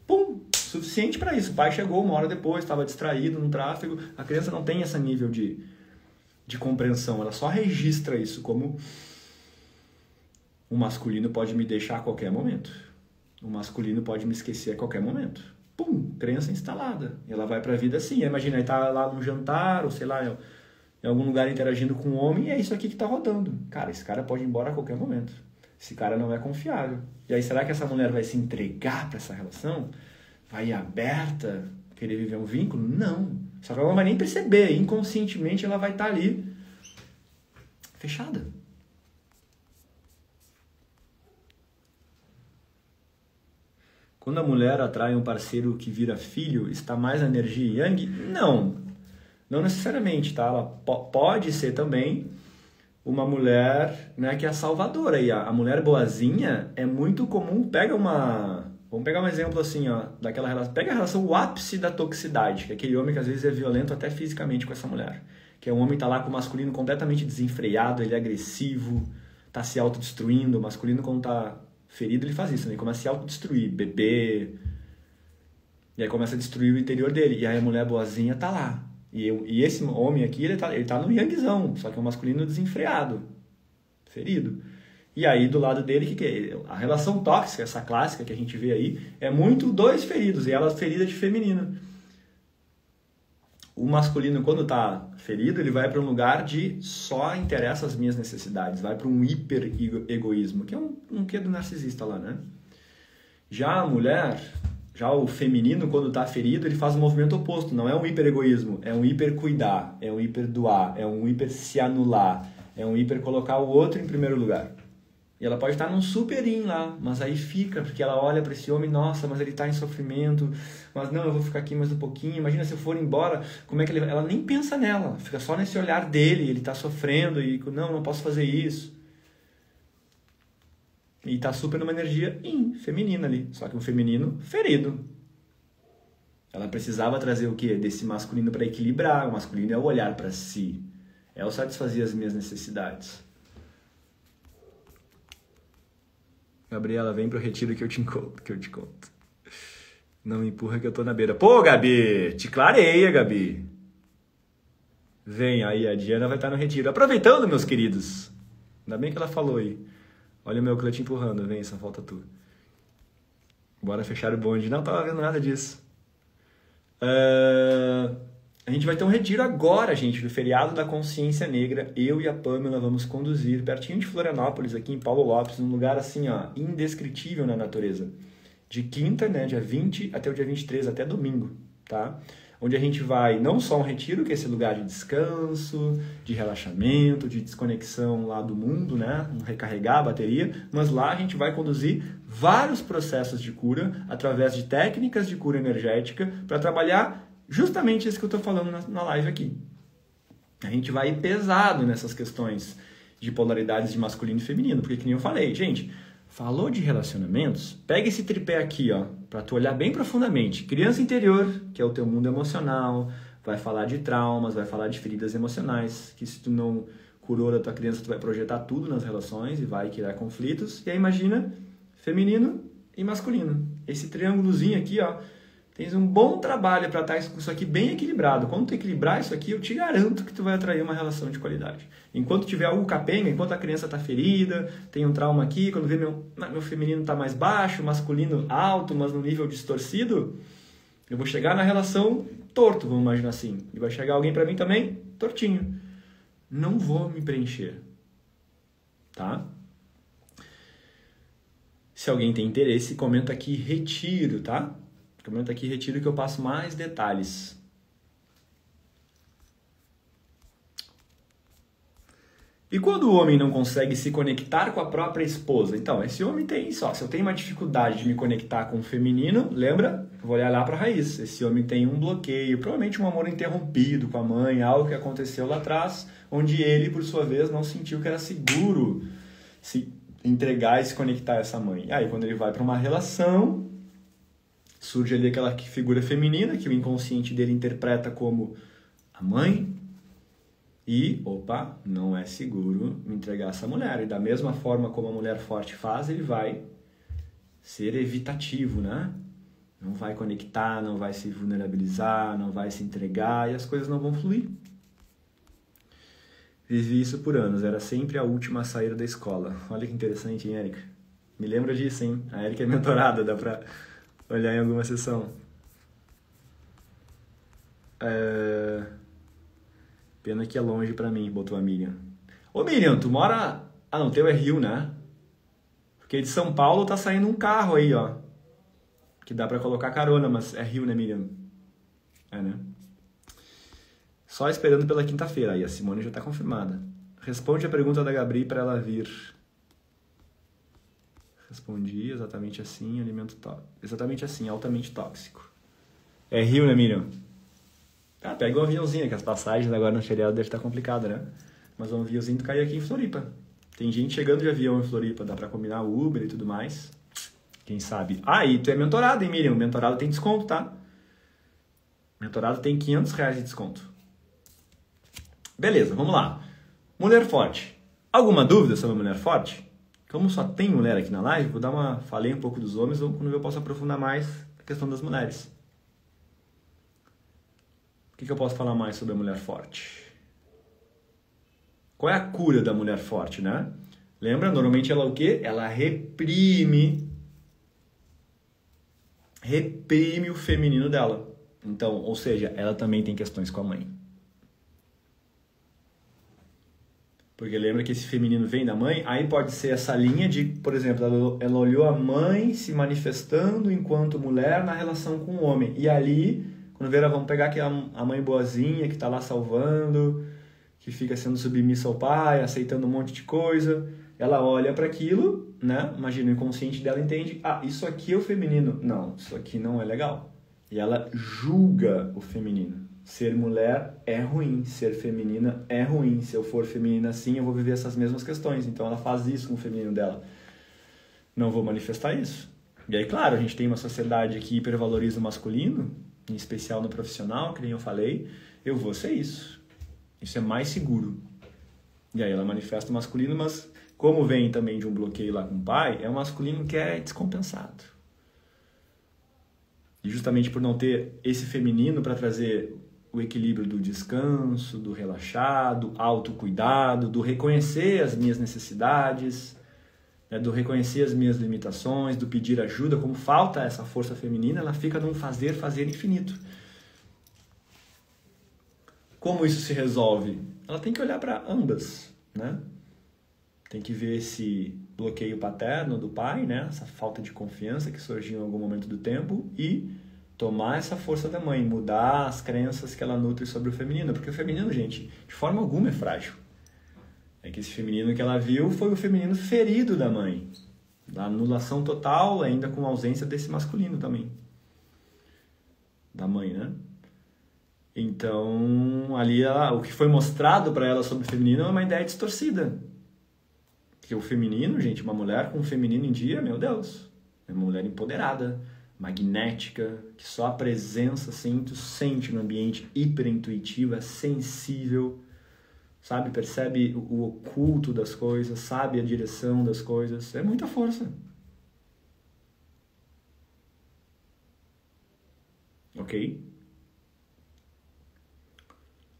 pum, suficiente para isso. O pai chegou 1 hora depois, estava distraído no tráfego, a criança não tem esse nível de compreensão, ela só registra isso como o masculino pode me deixar a qualquer momento, o masculino pode me esquecer a qualquer momento. Pum, crença instalada, e ela vai para a vida assim. Imagina, aí tá lá num jantar, ou sei lá, em algum lugar interagindo com um homem, e é isso aqui que tá rodando. Cara, esse cara pode ir embora a qualquer momento. Esse cara não é confiável. E aí, será que essa mulher vai se entregar para essa relação? Vai ir aberta, querer viver um vínculo? Não. Só que ela não vai nem perceber. Inconscientemente, ela vai estar ali, fechada. Quando a mulher atrai um parceiro que vira filho, está mais na energia yang? Não necessariamente, tá? Ela pode ser também uma mulher, né, que é a salvadora. E a mulher boazinha é muito comum. Vamos pegar um exemplo assim, ó, daquela relação. Pega a relação, o ápice da toxicidade, que é aquele homem que às vezes é violento até fisicamente com essa mulher. Que é um homem que tá lá com o masculino completamente desenfreado, ele é agressivo, tá se autodestruindo. O masculino, quando tá ferido, ele faz isso, né? Ele começa a se autodestruir, beber, e aí começa a destruir o interior dele. E aí a mulher boazinha tá lá. E esse homem aqui, ele tá no yangzão, só que é um masculino desenfreado, ferido. E aí, do lado dele, que é? A relação tóxica, essa clássica que a gente vê aí, é muito dois feridos, e ela ferida de feminino. O masculino, quando está ferido, ele vai para um lugar de só interessa as minhas necessidades, vai para um hiper-egoísmo, que é um quê do narcisista lá, né? Já a mulher, já o feminino, quando está ferido, ele faz o movimento oposto, não é um hiper-egoísmo, é um hiper-cuidar, é um hiper-doar, é um hiper-se anular, é um hiper-colocar o outro em primeiro lugar. E ela pode estar num super-in lá, mas aí fica, porque ela olha para esse homem, nossa, mas ele está em sofrimento, mas não, eu vou ficar aqui mais um pouquinho, imagina se eu for embora, como é que ele... Ela nem pensa nela, fica só nesse olhar dele, ele está sofrendo e não posso fazer isso. E está super numa energia feminina ali, só que um feminino ferido. Ela precisava trazer o quê? Desse masculino para equilibrar, o masculino é o olhar para si, é o satisfazer as minhas necessidades. Gabriela, vem pro retiro que eu te conto. Não me empurra que eu tô na beira. Pô, Gabi, te clareia, Gabi. Vem aí, a Diana vai estar no retiro. Aproveitando, meus queridos. Ainda bem que ela falou aí. Olha o meu clã te empurrando, vem, só falta tu. Bora fechar o bonde. Não tava vendo nada disso. A gente vai ter um retiro agora, gente, do feriado da consciência negra. Eu e a Pamela vamos conduzir pertinho de Florianópolis, aqui em Paulo Lopes, num lugar assim, ó, indescritível na natureza. De quinta, né, dia 20 até o dia 23, até domingo, tá? Onde a gente vai, não só um retiro, que é esse lugar de descanso, de relaxamento, de desconexão lá do mundo, né? Recarregar a bateria, mas lá a gente vai conduzir vários processos de cura através de técnicas de cura energética para trabalhar justamente isso que eu estou falando na live aqui. A gente vai pesado nessas questões de polaridades de masculino e feminino, porque que nem eu falei, gente, falou de relacionamentos, pega esse tripé aqui, ó, para tu olhar bem profundamente. Criança interior, que é o teu mundo emocional, vai falar de traumas, vai falar de feridas emocionais, que se tu não curou da tua criança, tu vai projetar tudo nas relações e vai criar conflitos. E aí imagina feminino e masculino. Esse triângulozinho aqui, ó, tens um bom trabalho para estar com isso aqui bem equilibrado. Quando tu equilibrar isso aqui, eu te garanto que tu vai atrair uma relação de qualidade. Enquanto tiver algo capenga, enquanto a criança está ferida, tem um trauma aqui, quando vê meu feminino está mais baixo, masculino alto, mas no nível distorcido, eu vou chegar na relação torto, vamos imaginar assim. E vai chegar alguém para mim também tortinho. Não vou me preencher. Tá? Se alguém tem interesse, comenta aqui retiro, tá? Comenta aqui retiro que eu passo mais detalhes. E quando o homem não consegue se conectar com a própria esposa? Então, esse homem tem só. Se eu tenho uma dificuldade de me conectar com o feminino, lembra? Eu vou olhar lá para a raiz. Esse homem tem um bloqueio, provavelmente um amor interrompido com a mãe, algo que aconteceu lá atrás, onde ele, por sua vez, não sentiu que era seguro se entregar e se conectar a essa mãe. E aí, quando ele vai para uma relação, surge ali aquela figura feminina que o inconsciente dele interpreta como a mãe e, opa, não é seguro me entregar a essa mulher. E da mesma forma como a mulher forte faz, ele vai ser evitativo, né? Não vai conectar, não vai se vulnerabilizar, não vai se entregar e as coisas não vão fluir. Vivi isso por anos, era sempre a última a sair da escola. Olha que interessante, hein, Érica? Me lembra disso, hein? A Érica é mentorada, dá pra olhar em alguma sessão. Pena que é longe pra mim, botou a Miriam. Ô Miriam, tu mora... Ah não, teu é Rio, né? Porque de São Paulo tá saindo um carro aí, ó. Que dá pra colocar carona, mas é Rio, né, Miriam? É, né? Só esperando pela quinta-feira. Aí a Simone já tá confirmada. Responde a pergunta da Gabri pra ela vir. Respondi exatamente assim, alimento tóxico. Exatamente assim, altamente tóxico. É Rio, né, Miriam? Ah, pega um aviãozinho, que as passagens agora no feriado deve estar complicado, né? Mas um aviãozinho cair aqui em Floripa. Tem gente chegando de avião em Floripa, dá pra combinar Uber e tudo mais. Quem sabe? Ah, e tu é mentorado, hein, Miriam? Mentorado tem desconto, tá? Mentorado tem R$500 de desconto. Beleza, vamos lá. Mulher forte. Alguma dúvida sobre a mulher forte? Como só tem mulher aqui na live, falei um pouco dos homens, quando eu posso aprofundar mais a questão das mulheres. O que eu posso falar mais sobre a mulher forte? Qual é a cura da mulher forte, né? Lembra? Normalmente ela o quê? Ela reprime o feminino dela. Então, ou seja, ela também tem questões com a mãe. Porque lembra que esse feminino vem da mãe, aí pode ser essa linha de, por exemplo, ela olhou a mãe se manifestando enquanto mulher na relação com o homem. E ali, quando vê, vamos pegar aqui a mãe boazinha que está lá salvando, que fica sendo submissa ao pai, aceitando um monte de coisa. Ela olha para aquilo, né? Imagina, o inconsciente dela entende, isso aqui é o feminino. Não, isso aqui não é legal. E ela julga o feminino. Ser mulher é ruim, ser feminina é ruim. Se eu for feminina assim, eu vou viver essas mesmas questões. Então ela faz isso com o feminino dela. Não vou manifestar isso. E aí, claro, a gente tem uma sociedade que hipervaloriza o masculino, em especial no profissional, que nem eu falei. Eu vou ser isso. Isso é mais seguro. E aí ela manifesta o masculino, mas como vem também de um bloqueio lá com o pai, é um masculino que é descompensado. E justamente por não ter esse feminino para trazer o equilíbrio do descanso, do relaxado, autocuidado, do reconhecer as minhas necessidades, né, do reconhecer as minhas limitações, do pedir ajuda, como falta essa força feminina, ela fica num fazer infinito. Como isso se resolve? Ela tem que olhar para ambas, né? Tem que ver esse bloqueio paterno do pai, né? Essa falta de confiança que surgiu em algum momento do tempo e tomar essa força da mãe, mudar as crenças que ela nutre sobre o feminino. Porque o feminino, gente, de forma alguma é frágil. É que esse feminino que ela viu foi o feminino ferido da mãe. Da anulação total, ainda com ausência desse masculino também. Da mãe, né? Então, ali o que foi mostrado para ela sobre o feminino é uma ideia distorcida. Porque o feminino, gente, uma mulher com o feminino em dia, meu Deus, é uma mulher empoderada, magnética, que só a presença assim, tu sente no ambiente hiperintuitivo, é sensível, sabe? Percebe o oculto das coisas, sabe a direção das coisas. É muita força. Ok?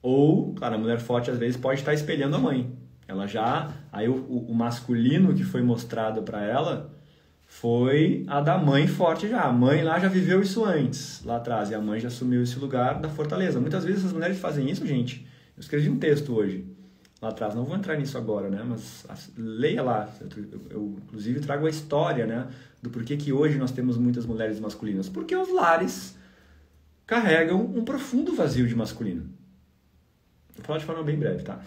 Ou, claro, a mulher forte às vezes pode estar espelhando a mãe. Ela já... Aí o masculino que foi mostrado para ela foi a da mãe forte já. A mãe lá já viveu isso antes, lá atrás. E a mãe já assumiu esse lugar da fortaleza. Muitas vezes as mulheres fazem isso, gente. Eu escrevi um texto hoje, lá atrás. Não vou entrar nisso agora, né? Mas leia lá. Eu inclusive, trago a história, né? Do porquê que hoje nós temos muitas mulheres masculinas. Porque os lares carregam um profundo vazio de masculino. Vou falar de forma bem breve, tá?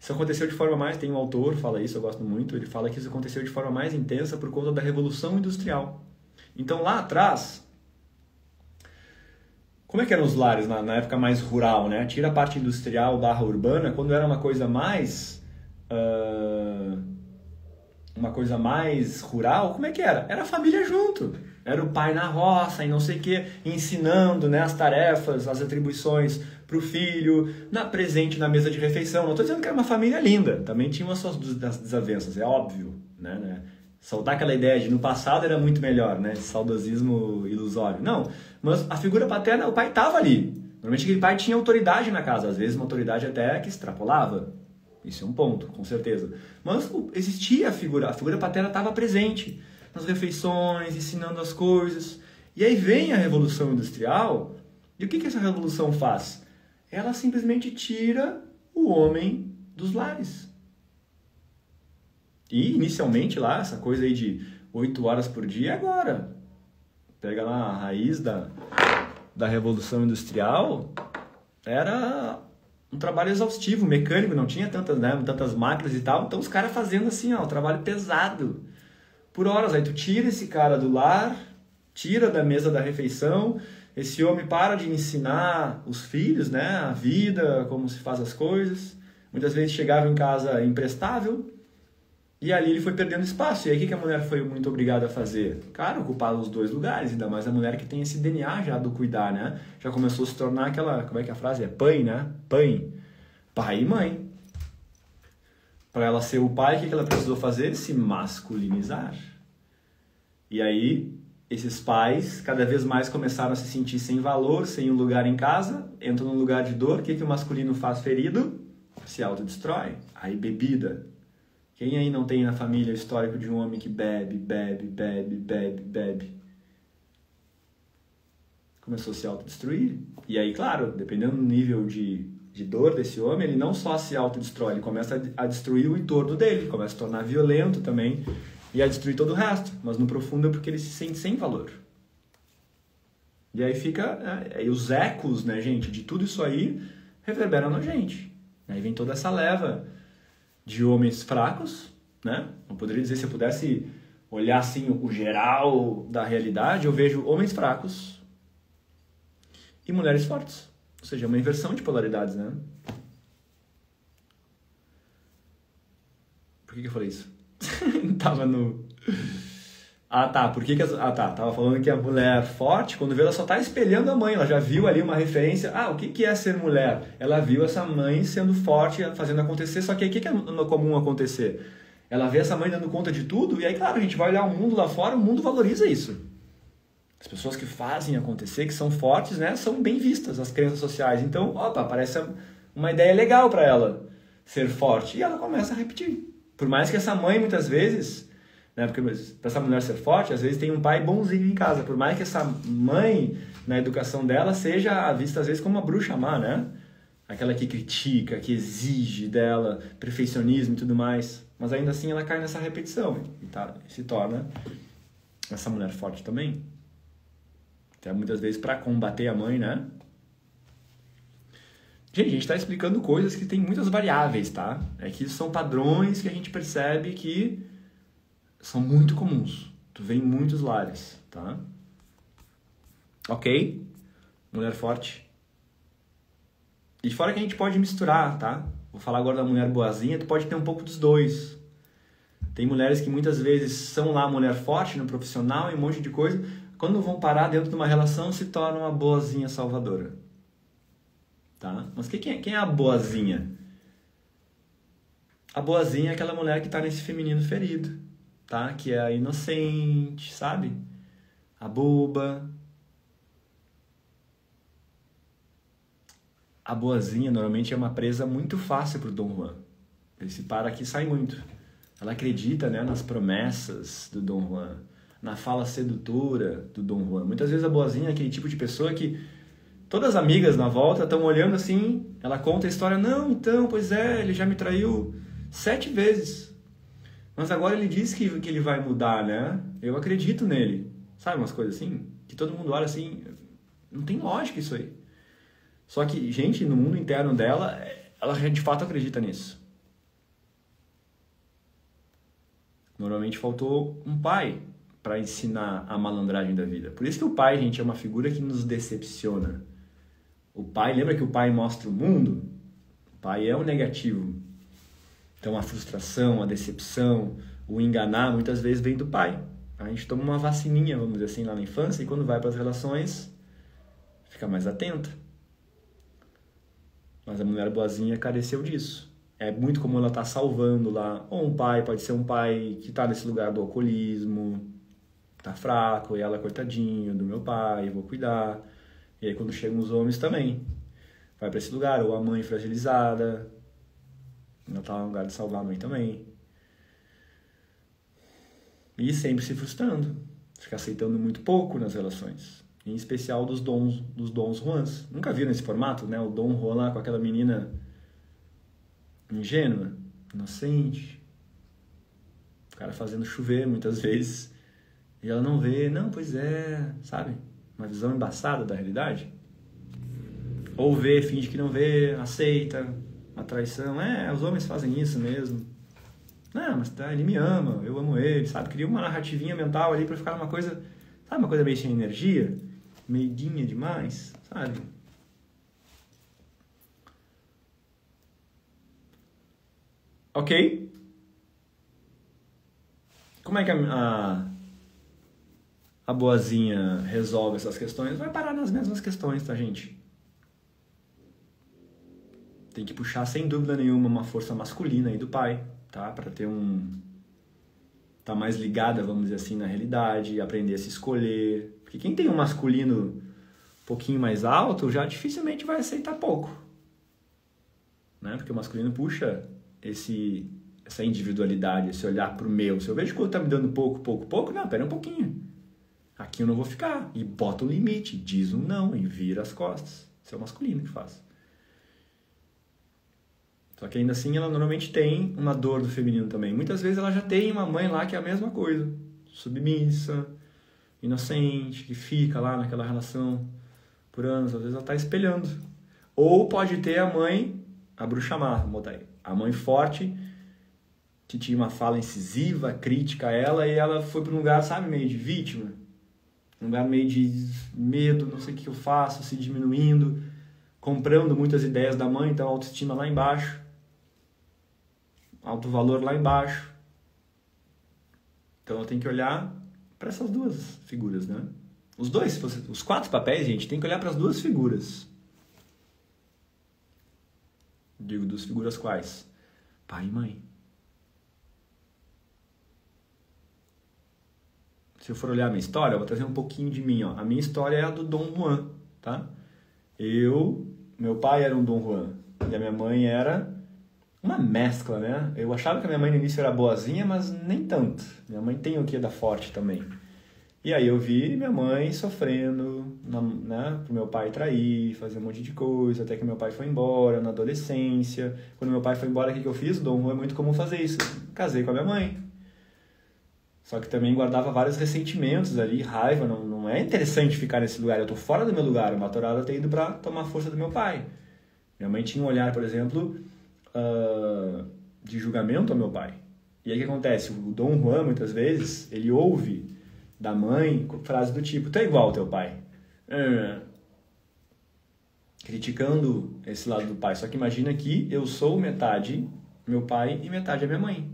Isso aconteceu de forma mais... Tem um autor, fala isso, eu gosto muito. Ele fala que isso aconteceu de forma mais intensa por conta da Revolução Industrial. Então, lá atrás... Como é que eram os lares na época mais rural, né? Tira a parte industrial / urbana, quando era uma coisa mais... uma coisa mais rural, como é que era? Era a família junto. Era o pai na roça e não sei o quê, ensinando, né, as tarefas, as atribuições para o filho, presente na mesa de refeição. Não estou dizendo que era uma família linda, também tinha as suas desavenças, é óbvio, né? Soltar aquela ideia de no passado era muito melhor, né? Esse saudosismo ilusório. Não, mas a figura paterna, o pai estava ali. Normalmente aquele pai tinha autoridade na casa, às vezes uma autoridade até que extrapolava. Isso é um ponto, com certeza. Mas existia a figura paterna estava presente nas refeições, ensinando as coisas. E aí vem a Revolução Industrial, e o que essa revolução faz? Ela simplesmente tira o homem dos lares. E inicialmente lá, essa coisa aí de 8 horas por dia é agora. Pega lá a raiz da Revolução Industrial, era um trabalho exaustivo, mecânico, não tinha tantas máquinas e tal, então os caras fazendo assim, um trabalho pesado, por horas. Aí tu tira esse cara do lar, tira da mesa da refeição, esse homem para de ensinar os filhos, né, a vida, como se faz as coisas, muitas vezes chegava em casa imprestável, e ali ele foi perdendo espaço. E aí o que a mulher foi muito obrigada a fazer? Cara, ocupar os 2 lugares, ainda mais a mulher que tem esse DNA já do cuidar, né? Já começou a se tornar aquela, como é que a frase é? Pai, né? Pai e mãe. Para ela ser o pai, o que ela precisou fazer? Se masculinizar. E aí, esses pais cada vez mais começaram a se sentir sem valor, sem um lugar em casa, entram num lugar de dor. O que o masculino faz ferido? Se autodestrói. Aí bebida. O Quem aí não tem na família o histórico de um homem que bebe, bebe, bebe, bebe, bebe? Começou a se autodestruir. E aí, claro, dependendo do nível de dor desse homem, ele não só se autodestrói, ele começa a destruir o entorno dele, começa a se tornar violento também e a destruir todo o resto. Mas no profundo é porque ele se sente sem valor. E aí fica... Aí os ecos, né, gente, de tudo isso aí reverberam na gente. Aí vem toda essa leva de homens fracos, né? Eu poderia dizer, se eu pudesse olhar assim o geral da realidade, eu vejo homens fracos e mulheres fortes. Ou seja, uma inversão de polaridades, né? Por que eu falei isso? Tava no... Ah, tá. Por que tá. Tava falando que a mulher forte, quando vê, ela só tá espelhando a mãe. Ela já viu ali uma referência. Ah, o que é ser mulher? Ela viu essa mãe sendo forte, fazendo acontecer. Só que aí, o que é comum acontecer? Ela vê essa mãe dando conta de tudo. E aí, claro, a gente vai olhar o mundo lá fora. O mundo valoriza isso. As pessoas que fazem acontecer, que são fortes, né? São bem vistas, as crenças sociais. Então, opa, parece uma ideia legal para ela ser forte. E ela começa a repetir. Por mais que essa mãe, muitas vezes... Né? Porque para essa mulher ser forte, às vezes tem um pai bonzinho em casa. Por mais que essa mãe, na educação dela, seja vista às vezes como uma bruxa má, né? Aquela que critica, que exige dela perfeccionismo e tudo mais. Mas ainda assim ela cai nessa repetição e se torna essa mulher forte também. Até muitas vezes para combater a mãe, né? Gente, a gente está explicando coisas que tem muitas variáveis, tá? É que são padrões que a gente percebe que são muito comuns. Tu vê em muitos lares, tá? Ok? Mulher forte. E fora que a gente pode misturar, tá? Vou falar agora da mulher boazinha, tu pode ter um pouco dos dois. Tem mulheres que muitas vezes são lá mulher forte no profissional e um monte de coisa. Quando vão parar dentro de uma relação, se tornam uma boazinha salvadora. Tá? Mas quem é a boazinha? A boazinha é aquela mulher que está nesse feminino ferido. Tá? Que é a inocente, sabe? A boba. A boazinha normalmente é uma presa muito fácil pro Dom Juan. Ele se para aqui e sai muito. Ela acredita, né, nas promessas do Dom Juan, na fala sedutora do Dom Juan. Muitas vezes a boazinha é aquele tipo de pessoa que todas as amigas na volta estão olhando assim, ela conta a história, não, então, pois é, ele já me traiu 7 vezes. Mas agora ele diz que ele vai mudar, né? Eu acredito nele. Sabe umas coisas assim? Que todo mundo olha assim, não tem lógica isso aí. Só que, gente, no mundo interno dela, ela de fato acredita nisso. Normalmente faltou um pai para ensinar a malandragem da vida. Por isso que o pai, gente, é uma figura que nos decepciona. O pai, lembra que o pai mostra o mundo? O pai é o negativo. Então a frustração, a decepção, o enganar, muitas vezes vem do pai. A gente toma uma vacininha, vamos dizer assim, lá na infância, e quando vai para as relações, fica mais atenta. Mas a mulher boazinha careceu disso. É muito como ela está salvando lá. Ou um pai, pode ser um pai que está nesse lugar do alcoolismo, tá fraco, e ela, coitadinho do meu pai, vou cuidar. E aí quando chegam os homens também, vai para esse lugar. Ou a mãe fragilizada, ela está no lugar de salvar a mãe também. E sempre se frustrando, fica aceitando muito pouco nas relações. Em especial dos dons Juans. Nunca viram esse formato, né? O Dom Juan lá com aquela menina ingênua, inocente. O cara fazendo chover muitas vezes. E ela não vê, não, pois é, sabe? Uma visão embaçada da realidade. Ou vê, finge que não vê, aceita a traição. Os homens fazem isso mesmo. Não, mas tá, ele me ama, eu amo ele, sabe? Cria uma narrativinha mental ali pra ficar uma coisa, sabe? Uma coisa meio sem energia, meiguinha demais, sabe? Ok? Como é que a boazinha resolve essas questões? Vai parar nas mesmas questões, tá, gente? Tem que puxar, sem dúvida nenhuma, uma força masculina aí do pai, tá? Pra ter tá mais ligada, vamos dizer assim, na realidade, aprender a se escolher. Porque quem tem um masculino um pouquinho mais alto, já dificilmente vai aceitar pouco. Né? Porque o masculino puxa essa individualidade, esse olhar pro meu. Se eu vejo que o outro tá me dando pouco, não, pera um pouquinho. Aqui eu não vou ficar. E bota um limite, diz um não e vira as costas. Isso é o masculino que faz. Só que ainda assim ela normalmente tem uma dor do feminino também. Muitas vezes ela já tem uma mãe lá que é a mesma coisa. Submissa, inocente, que fica lá naquela relação por anos. Às vezes ela está espelhando. Ou pode ter a mãe, a bruxa má, vamos botar aí. A mãe forte, que tinha uma fala incisiva, crítica a ela, e ela foi para um lugar, sabe, meio de vítima. Um lugar meio de medo, não sei o que eu faço, se diminuindo, comprando muitas ideias da mãe, então a autoestima lá embaixo. Alto valor lá embaixo. Então eu tenho que olhar para essas duas figuras, né? Os 4 papéis, gente, tem que olhar para as 2 figuras. Digo, 2 figuras quais? Pai e mãe. Se eu for olhar a minha história, eu vou trazer um pouquinho de mim, ó. A minha história é a do Dom Juan, tá? Meu pai era um Dom Juan e a minha mãe era uma mescla, né? Eu achava que a minha mãe no início era boazinha, mas nem tanto. Minha mãe tem o quê da forte também. E aí eu vi minha mãe sofrendo, né? Pro meu pai trair, fazer um monte de coisa, até que meu pai foi embora na adolescência. Quando meu pai foi embora, o que eu fiz? O Dom Juan é muito comum fazer isso. Casei com a minha mãe. Só que também guardava vários ressentimentos ali, raiva. Não é interessante ficar nesse lugar. Eu tô fora do meu lugar. O Matorada ter ido pra tomar força do meu pai. Minha mãe tinha um olhar, por exemplo, de julgamento ao meu pai. E aí o que acontece? O Dom Juan, muitas vezes, ele ouve da mãe frases do tipo: tu é igual ao teu pai. Criticando esse lado do pai. Só que imagina que eu sou metade meu pai e metade a minha mãe.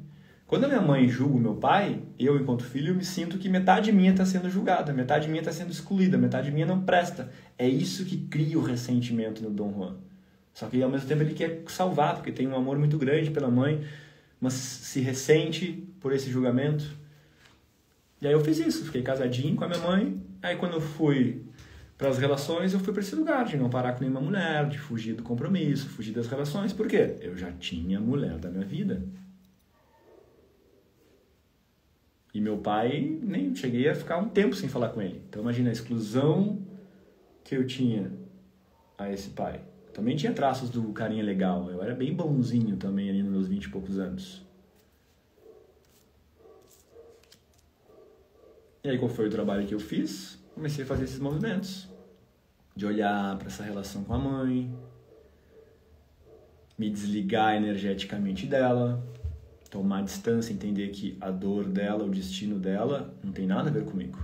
Quando a minha mãe julga o meu pai, eu, enquanto filho, me sinto que metade minha está sendo julgada, metade minha está sendo excluída, metade minha não presta. É isso que cria o ressentimento no Dom Juan. Só que, ao mesmo tempo, ele quer salvar, porque tem um amor muito grande pela mãe, mas se ressente por esse julgamento. E aí eu fiz isso, fiquei casadinho com a minha mãe. Aí quando eu fui para as relações, eu fui para esse lugar de não parar com nenhuma mulher, de fugir do compromisso, fugir das relações. Por quê? Eu já tinha a mulher da minha vida. E meu pai, nem cheguei a ficar um tempo sem falar com ele. Então imagina a exclusão que eu tinha a esse pai. Também tinha traços do carinha legal. Eu era bem bonzinho também ali nos meus 20 e poucos anos. E aí qual foi o trabalho que eu fiz? Comecei a fazer esses movimentos. De olhar para essa relação com a mãe. Me desligar energeticamente dela. Tomar distância, entender que a dor dela, o destino dela, não tem nada a ver comigo.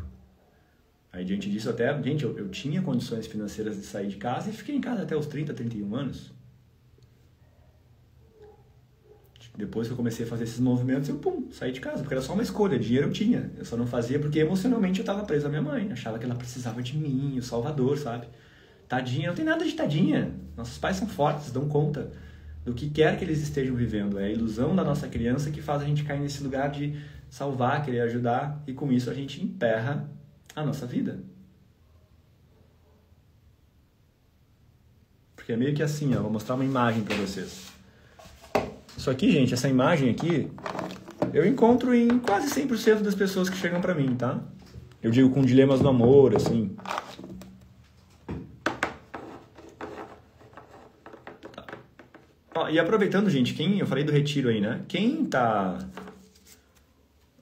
Aí, diante disso, até, gente, eu tinha condições financeiras de sair de casa e fiquei em casa até os 30, 31 anos. Depois que eu comecei a fazer esses movimentos, eu, saí de casa, porque era só uma escolha, dinheiro eu tinha. Eu só não fazia porque emocionalmente eu estava preso à minha mãe. Achava que ela precisava de mim, o salvador, sabe? Tadinha, não tem nada de tadinha. Nossos pais são fortes, dão conta do que quer que eles estejam vivendo. É a ilusão da nossa criança que faz a gente cair nesse lugar de salvar, querer ajudar, e com isso a gente emperra a nossa vida. Porque é meio que assim, ó, vou mostrar uma imagem para vocês. Isso aqui, gente, essa imagem aqui, eu encontro em quase 100% das pessoas que chegam para mim, tá? Eu digo com dilemas do amor, assim. E aproveitando, gente, eu falei do retiro aí, né? Quem tá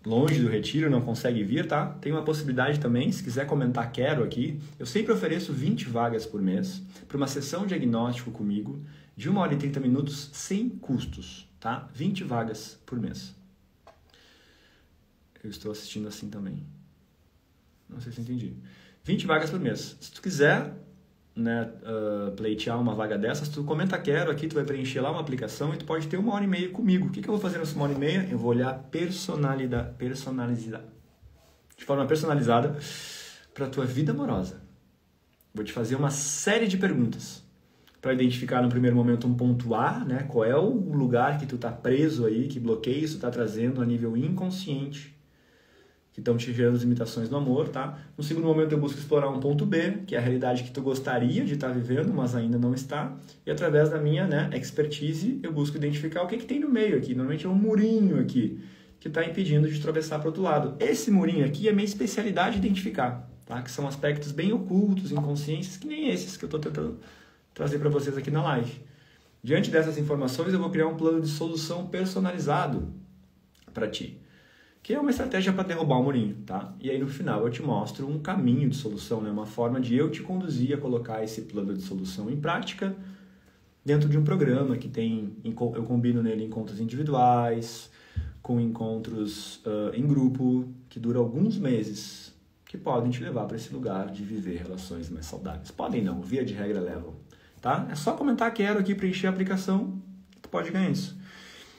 longe do retiro, não consegue vir, tá? Tem uma possibilidade também, se quiser comentar quero aqui. Eu sempre ofereço 20 vagas por mês para uma sessão diagnóstico comigo de 1 hora e 30 minutos sem custos, tá? 20 vagas por mês. Eu estou assistindo assim também. Não sei se eu entendi. 20 vagas por mês. Se tu quiser, né, pleitear uma vaga dessas, tu comenta quero aqui, tu vai preencher lá uma aplicação e tu pode ter 1 hora e meia comigo. O que eu vou fazer nessa 1 hora e meia? Eu vou olhar personalizada, de forma personalizada para a tua vida amorosa. Vou te fazer uma série de perguntas para identificar no primeiro momento um ponto A, né? Qual é o lugar que tu tá preso aí, que bloqueio isso tá trazendo a nível inconsciente. que estão te gerando limitações no amor, tá? No segundo momento eu busco explorar um ponto B, que é a realidade que tu gostaria de estar vivendo, mas ainda não está. E através da minha, né, expertise, eu busco identificar o que tem no meio aqui. Normalmente é um murinho aqui, que está impedindo de atravessar para o outro lado. Esse murinho aqui é a minha especialidade de identificar, tá? Que são aspectos bem ocultos, inconscientes, que nem esses que eu estou tentando trazer para vocês aqui na live. Diante dessas informações, eu vou criar um plano de solução personalizado para ti, que é uma estratégia para derrubar o murinho, tá? E aí no final eu te mostro um caminho de solução, né? Uma forma de eu te conduzir a colocar esse plano de solução em prática dentro de um programa que tem, eu combino nele encontros individuais, com encontros em grupo, que duram alguns meses, que podem te levar para esse lugar de viver relações mais saudáveis. Podem não, via de regra levam, tá? É só comentar quero aqui, preencher a aplicação, tu pode ganhar isso.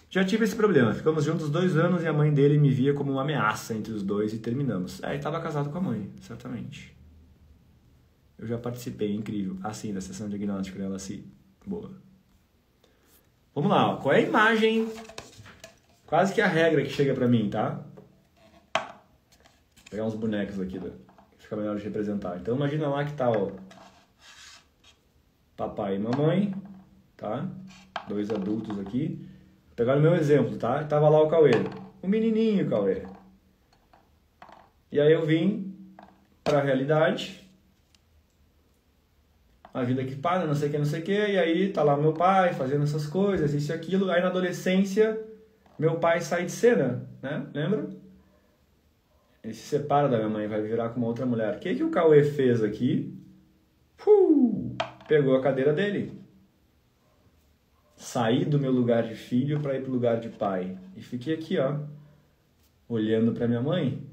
Já tive esse problema, ficamos juntos 2 anos e a mãe dele me via como uma ameaça entre os dois e terminamos. Aí estava casado com a mãe, certamente. Eu já participei, incrível, assim, da sessão diagnóstica dela, assim, boa. Vamos lá, ó. Qual é a imagem, quase que a regra que chega pra mim, tá? Vou pegar uns bonecos aqui, fica melhor de representar. Então imagina lá que tá, ó, papai e mamãe, tá? 2 adultos aqui. Vou pegar o meu exemplo, tá? Tava lá o Cauê, o menininho Cauê. E aí eu vim pra realidade, a vida que para, não sei o que, e aí tá lá o meu pai fazendo essas coisas, isso e aquilo. Aí na adolescência, meu pai sai de cena, né? Lembra? Ele se separa da minha mãe, vai virar com uma outra mulher. O que o Cauê fez aqui? Pegou a cadeira dele. Saí do meu lugar de filho para ir pro lugar de pai. E fiquei aqui, ó, olhando para minha mãe.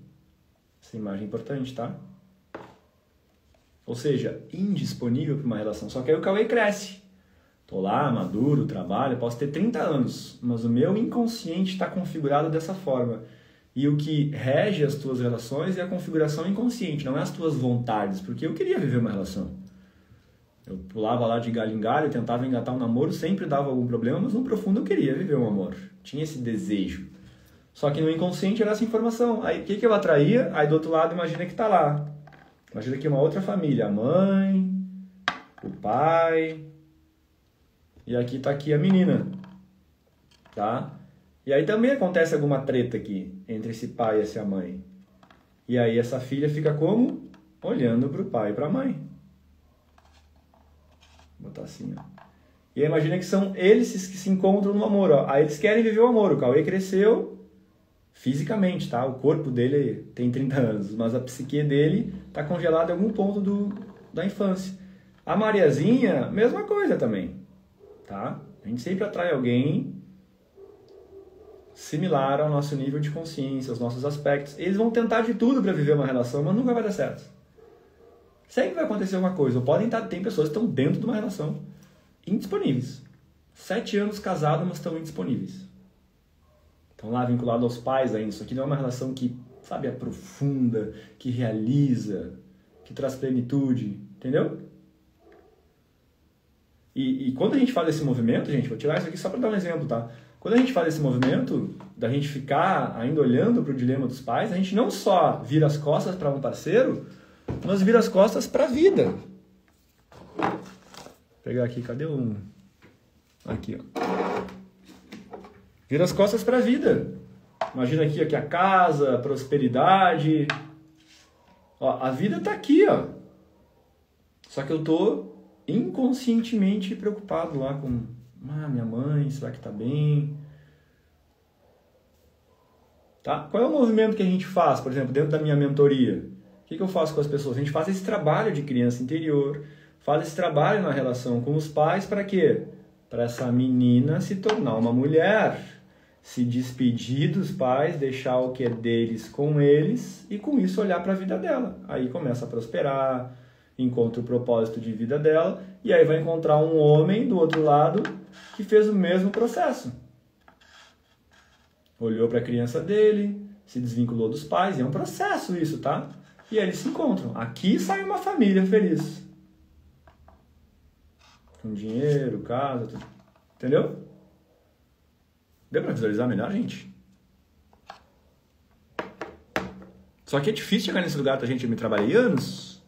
Essa imagem é importante, tá? Ou seja, indisponível para uma relação. Só que aí o Cauê cresce. Tô lá, maduro, trabalho, posso ter 30 anos, mas o meu inconsciente está configurado dessa forma. E o que rege as tuas relações é a configuração inconsciente, não é as tuas vontades, porque eu queria viver uma relação. Eu pulava lá de galho em galho, tentava engatar um namoro, sempre dava algum problema, mas no profundo eu queria viver um amor. Tinha esse desejo. Só que no inconsciente era essa informação. Aí o que eu atraía? Aí do outro lado imagina que tá lá. Imagina que uma outra família, a mãe, o pai, e aqui tá aqui a menina, tá? E aí também acontece alguma treta aqui entre esse pai e essa mãe. E aí essa filha fica como? Olhando pro pai e pra mãe. Vou botar assim, ó. E aí imagina que são eles que se encontram no amor, ó. Aí eles querem viver o amor. O Cauê cresceu fisicamente, tá? O corpo dele tem 30 anos, mas a psique dele tá congelada em algum ponto da infância. A Mariazinha, mesma coisa também, tá? A gente sempre atrai alguém similar ao nosso nível de consciência, aos nossos aspectos. Eles vão tentar de tudo para viver uma relação, mas nunca vai dar certo. Sempre vai acontecer alguma coisa. Ou tem pessoas que estão dentro de uma relação indisponíveis. 7 anos casados, mas estão indisponíveis. Estão lá vinculados aos pais ainda. Isso aqui não é uma relação que, sabe, aprofunda, que realiza, que traz plenitude. Entendeu? E quando a gente faz esse movimento, gente, vou tirar isso aqui só para dar um exemplo, tá? Quando a gente faz esse movimento, da gente ficar ainda olhando para o dilema dos pais, a gente não só vira as costas para um parceiro, mas vira as costas para a vida. Vou pegar aqui, cadê um? Aqui, ó. Vira as costas para a vida. Imagina aqui a casa, a prosperidade. Ó, a vida tá aqui, ó. Só que eu tô inconscientemente preocupado lá com minha mãe, será que tá bem? Tá? Qual é o movimento que a gente faz, por exemplo, dentro da minha mentoria? O que eu faço com as pessoas? A gente faz esse trabalho de criança interior, faz esse trabalho na relação com os pais, para quê? Para essa menina se tornar uma mulher, se despedir dos pais, deixar o que é deles com eles e com isso olhar para a vida dela. Aí começa a prosperar, encontra o propósito de vida dela e aí vai encontrar um homem do outro lado que fez o mesmo processo. Olhou para a criança dele, se desvinculou dos pais, e é um processo isso, tá? E aí eles se encontram. Aqui sai uma família feliz. Com dinheiro, casa, tudo. Entendeu? Deu para visualizar melhor, gente? Só que é difícil chegar nesse lugar, tá, gente? Eu me trabalhei anos.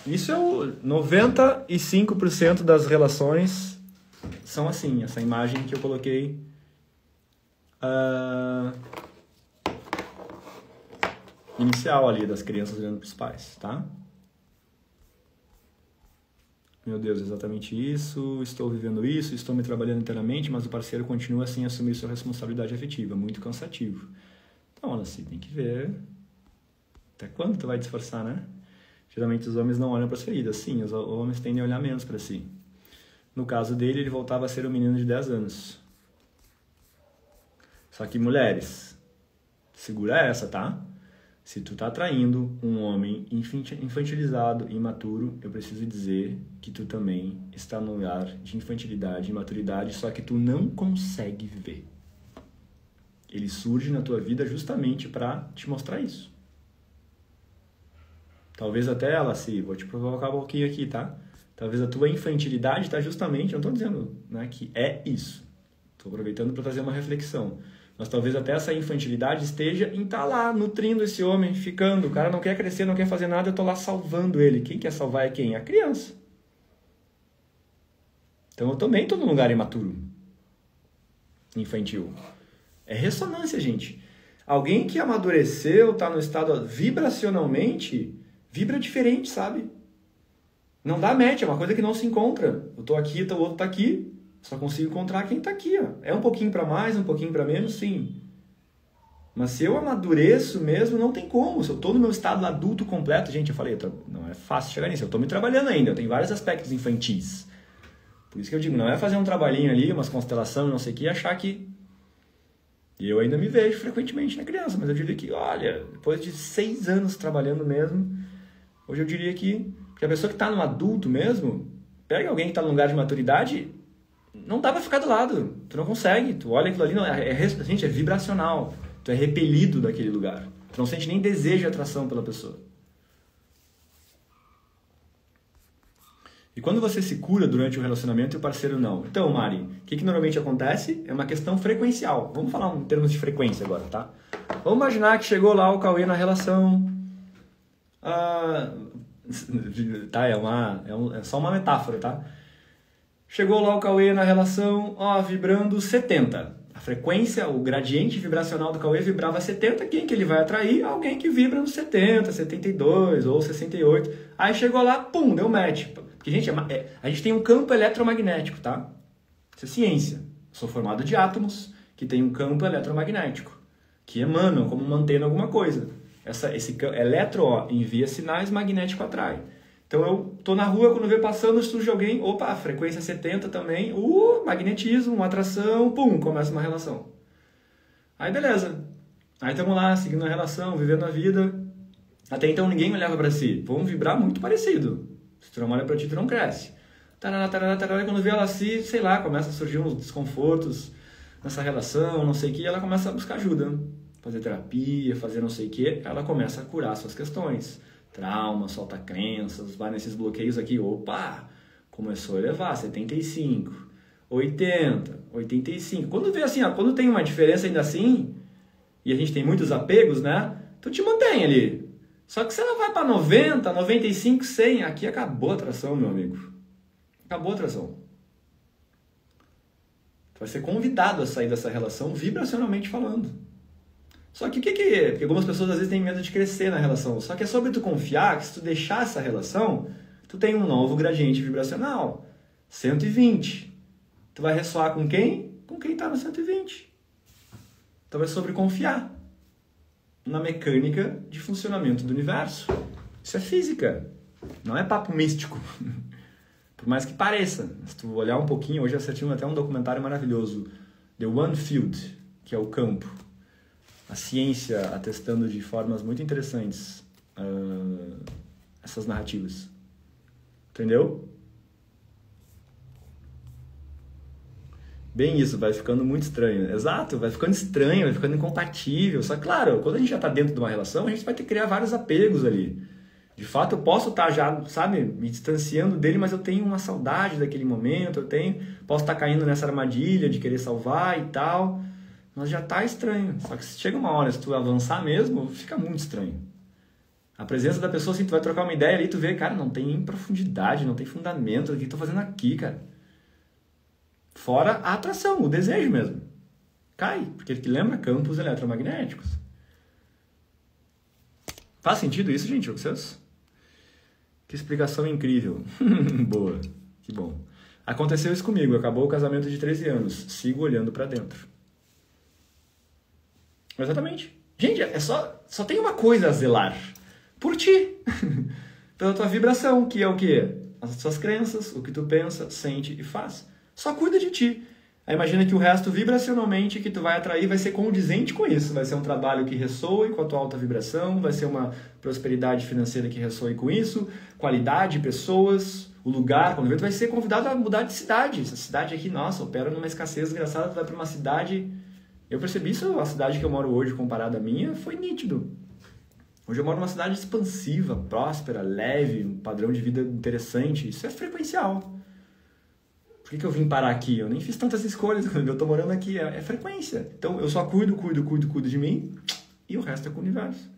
Isso é o 95% das relações são assim. Essa imagem que eu coloquei inicial ali das crianças olhando para os pais, tá? Meu Deus, exatamente isso, estou vivendo isso, estou me trabalhando internamente, mas o parceiro continua sem assumir sua responsabilidade afetiva, muito cansativo. Então, olha assim, tem que ver até quando tu vai te esforçar, né? Geralmente os homens não olham para as feridas. Sim, os homens tendem a olhar menos para si. No caso dele, ele voltava a ser um menino de 10 anos. Só que, mulheres, segura essa, tá? Se tu tá atraindo um homem infantilizado, imaturo, eu preciso dizer que tu também está no lugar de infantilidade, imaturidade, só que tu não consegue ver. Ele surge na tua vida justamente para te mostrar isso. Talvez até ela, vou te provocar um pouquinho aqui, tá? Talvez a tua infantilidade está justamente, eu não estou dizendo, né, que é isso. Estou aproveitando para trazer uma reflexão. Mas talvez até essa infantilidade esteja em estar lá, nutrindo esse homem, ficando. O cara não quer crescer, não quer fazer nada, eu estou lá salvando ele. Quem quer salvar é quem? A criança. Então eu também estou num lugar imaturo. Infantil. É ressonância, gente. Alguém que amadureceu, está no estado vibracionalmente, vibra diferente, sabe? Não dá match, é uma coisa que não se encontra. Eu tô aqui, o outro tá aqui, só consigo encontrar quem tá aqui, ó. É um pouquinho para mais, um pouquinho para menos, sim. Mas se eu amadureço mesmo, não tem como. Se eu tô no meu estado adulto completo, gente, eu falei, não é fácil chegar nisso. Eu tô me trabalhando ainda, eu tenho vários aspectos infantis. Por isso que eu digo, não é fazer um trabalhinho ali, umas constelações, não sei o que, e achar que... E eu ainda me vejo frequentemente na criança, mas eu diria que, olha, depois de 6 anos trabalhando mesmo, hoje eu diria que a pessoa que está no adulto mesmo, pega alguém que está num lugar de maturidade, não dá para ficar do lado, tu não consegue, tu olha aquilo ali, não, gente, é vibracional, tu é repelido daquele lugar, tu não sente nem desejo e atração pela pessoa. E quando você se cura durante o relacionamento e o parceiro não? Então, Mari, o que normalmente acontece? É uma questão frequencial. Vamos falar em termos de frequência agora, tá? Vamos imaginar que chegou lá o Cauê na relação... tá, é só uma metáfora, tá? Chegou lá o Cauê na relação, vibrando 70. A frequência, o gradiente vibracional do Cauê vibrava 70. Quem que ele vai atrair? Alguém que vibra nos 70, 72 ou 68. Aí chegou lá, pum, deu match. Porque, gente, a gente tem um campo eletromagnético, tá? Isso é ciência. Eu sou formado de átomos que tem um campo eletromagnético, que emanam como uma antena alguma coisa. Esse eletro envia sinais, magnético atrai. Então eu tô na rua, quando vê passando, surge alguém, opa, frequência 70 também, magnetismo, uma atração, pum, começa uma relação. Aí beleza. Aí estamos lá, seguindo a relação, vivendo a vida. Até então ninguém olhava para si. Vamos vibrar muito parecido. Se tu não olha pra ti, tu não cresce. Tarará, tarará, tarará, quando vê ela assim, sei lá, começa a surgir uns desconfortos nessa relação, não sei o que, e ela começa a buscar ajuda. Fazer terapia, fazer não sei o que, ela começa a curar suas questões. Trauma, solta crenças, vai nesses bloqueios aqui, opa, começou a elevar, 75, 80, 85. Quando vê assim, quando tem uma diferença ainda assim, e a gente tem muitos apegos, né, tu te mantém ali. Só que se ela vai para 90, 95, 100, aqui acabou a atração, meu amigo. Acabou a atração. Tu vai ser convidado a sair dessa relação vibracionalmente falando. Só que o que é? Porque algumas pessoas às vezes têm medo de crescer na relação. Só que é sobre tu confiar que se tu deixar essa relação, tu tem um novo gradiente vibracional. 120. Tu vai ressoar com quem? Com quem tá no 120. Então é sobre confiar na mecânica de funcionamento do universo. Isso é física. Não é papo místico. Por mais que pareça. Se tu olhar um pouquinho, hoje assisti até um documentário maravilhoso. The One Field, que é o campo. A ciência atestando de formas muito interessantes essas narrativas. Entendeu? Bem isso, vai ficando muito estranho. Exato, vai ficando estranho, vai ficando incompatível. Só que, claro, quando a gente já está dentro de uma relação, a gente vai ter que criar vários apegos ali. De fato, eu posso estar já, sabe, me distanciando dele, mas eu tenho uma saudade daquele momento, posso estar caindo nessa armadilha de querer salvar e tal. mas já tá estranho. Só que se chega uma hora, se tu avançar mesmo, fica muito estranho. A presença da pessoa, assim, tu vai trocar uma ideia ali, tu vê, cara, não tem profundidade, não tem fundamento, o que eu tô fazendo aqui, cara? Fora a atração, o desejo mesmo. Cai, porque ele lembra campos eletromagnéticos. Faz sentido isso, gente, pra vocês? Que explicação incrível. Boa, que bom. Aconteceu isso comigo, acabou o casamento de 13 anos. Sigo olhando pra dentro. Exatamente. Gente, só tem uma coisa a zelar. Por ti. Pela tua vibração, que é o quê? As tuas crenças, o que tu pensa, sente e faz. Só cuida de ti. Aí imagina que o resto, vibracionalmente, que tu vai atrair, vai ser condizente com isso. Vai ser um trabalho que ressoe com a tua alta vibração, vai ser uma prosperidade financeira que ressoe com isso, qualidade, pessoas, o lugar. Quando tu vai ser convidado a mudar de cidade. Essa cidade aqui, nossa, opera numa escassez desgraçada, tu vai para uma cidade... Eu percebi isso, a cidade que eu moro hoje, comparada à minha, foi nítido. Hoje eu moro numa cidade expansiva, próspera, leve, um padrão de vida interessante. Isso é frequencial. Por que eu vim parar aqui? Eu nem fiz tantas escolhas quando eu tô morando aqui. É frequência. Então eu só cuido de mim e o resto é com o universo.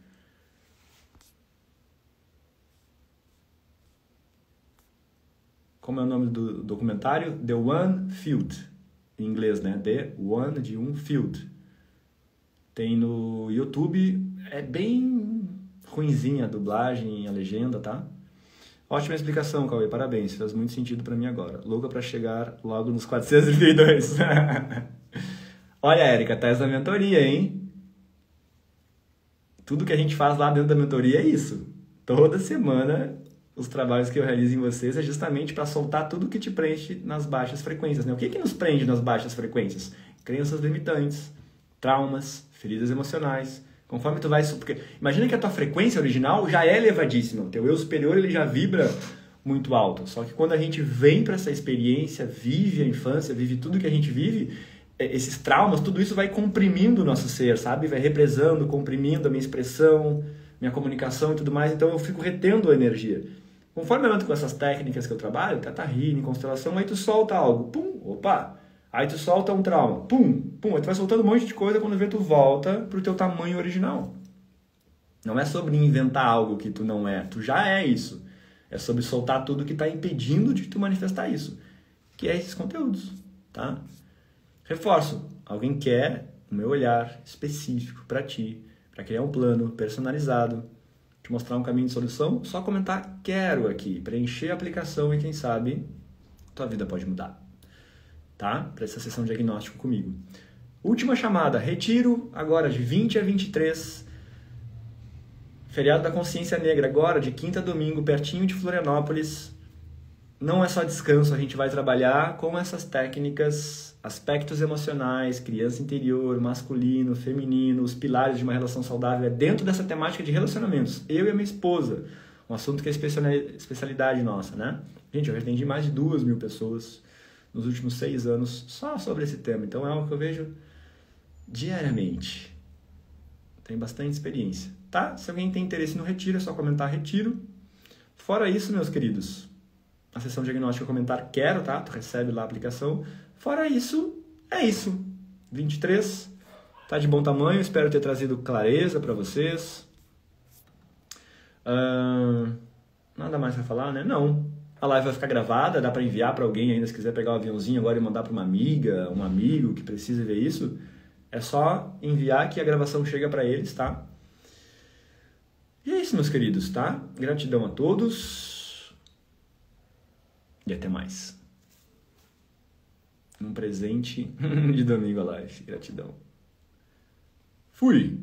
Como é o nome do documentário? The One Field. Em inglês, né? The One de um Field. Tem no YouTube. É bem ruinzinha a dublagem, a legenda, tá? Ótima explicação, Cauê. Parabéns. Faz muito sentido pra mim agora. Louca pra chegar logo nos 432. Olha, Érica, tá essa mentoria, hein? Tudo que a gente faz lá dentro da mentoria é isso. Toda semana, os trabalhos que eu realizo em vocês é justamente para soltar tudo que te prende nas baixas frequências, né? O que nos prende nas baixas frequências? Crenças limitantes, traumas, feridas emocionais. Conforme tu vai... Porque imagina que a tua frequência original já é elevadíssima. O teu eu superior ele já vibra muito alto. Só que quando a gente vem para essa experiência, vive a infância, vive tudo que a gente vive, esses traumas, tudo isso vai comprimindo o nosso ser, sabe? Vai represando, comprimindo a minha expressão, minha comunicação e tudo mais. Então eu fico retendo a energia. Conforme eu ando com essas técnicas que eu trabalho, Teta Healing, constelação, aí tu solta algo. Pum, opa! Aí tu solta um trauma, pum, pum, aí tu vai soltando um monte de coisa, quando vê tu volta pro teu tamanho original. Não é sobre inventar algo que tu não é, tu já é isso. É sobre soltar tudo que está impedindo de tu manifestar isso, que é esses conteúdos, tá? Reforço, alguém quer o meu olhar específico para ti, para criar um plano personalizado, te mostrar um caminho de solução, só comentar quero aqui, preencher a aplicação e quem sabe tua vida pode mudar. Tá? Para essa sessão de diagnóstico comigo. Última chamada, retiro agora de 20 a 23. Feriado da Consciência Negra agora, de quinta a domingo, pertinho de Florianópolis. Não é só descanso, a gente vai trabalhar com essas técnicas, aspectos emocionais, criança interior, masculino, feminino, os pilares de uma relação saudável. É dentro dessa temática de relacionamentos. Eu e a minha esposa. Um assunto que é especialidade nossa, né? Gente, eu já atendi mais de 2.000 pessoas nos últimos 6 anos só sobre esse tema. Então é algo que eu vejo diariamente. Tenho bastante experiência, tá? Se alguém tem interesse no retiro, é só comentar retiro. Fora isso, meus queridos, a sessão diagnóstica comentar quero, tá? Tu recebe lá a aplicação. Fora isso, é isso. 23, tá de bom tamanho, espero ter trazido clareza para vocês. Nada mais pra falar, né? Não. A live vai ficar gravada, dá para enviar para alguém ainda, se quiser pegar o aviãozinho agora e mandar para uma amiga, um amigo que precisa ver isso. É só enviar que a gravação chega para eles, tá? E é isso, meus queridos, tá? Gratidão a todos. E até mais. Um presente de domingo a live. Gratidão. Fui!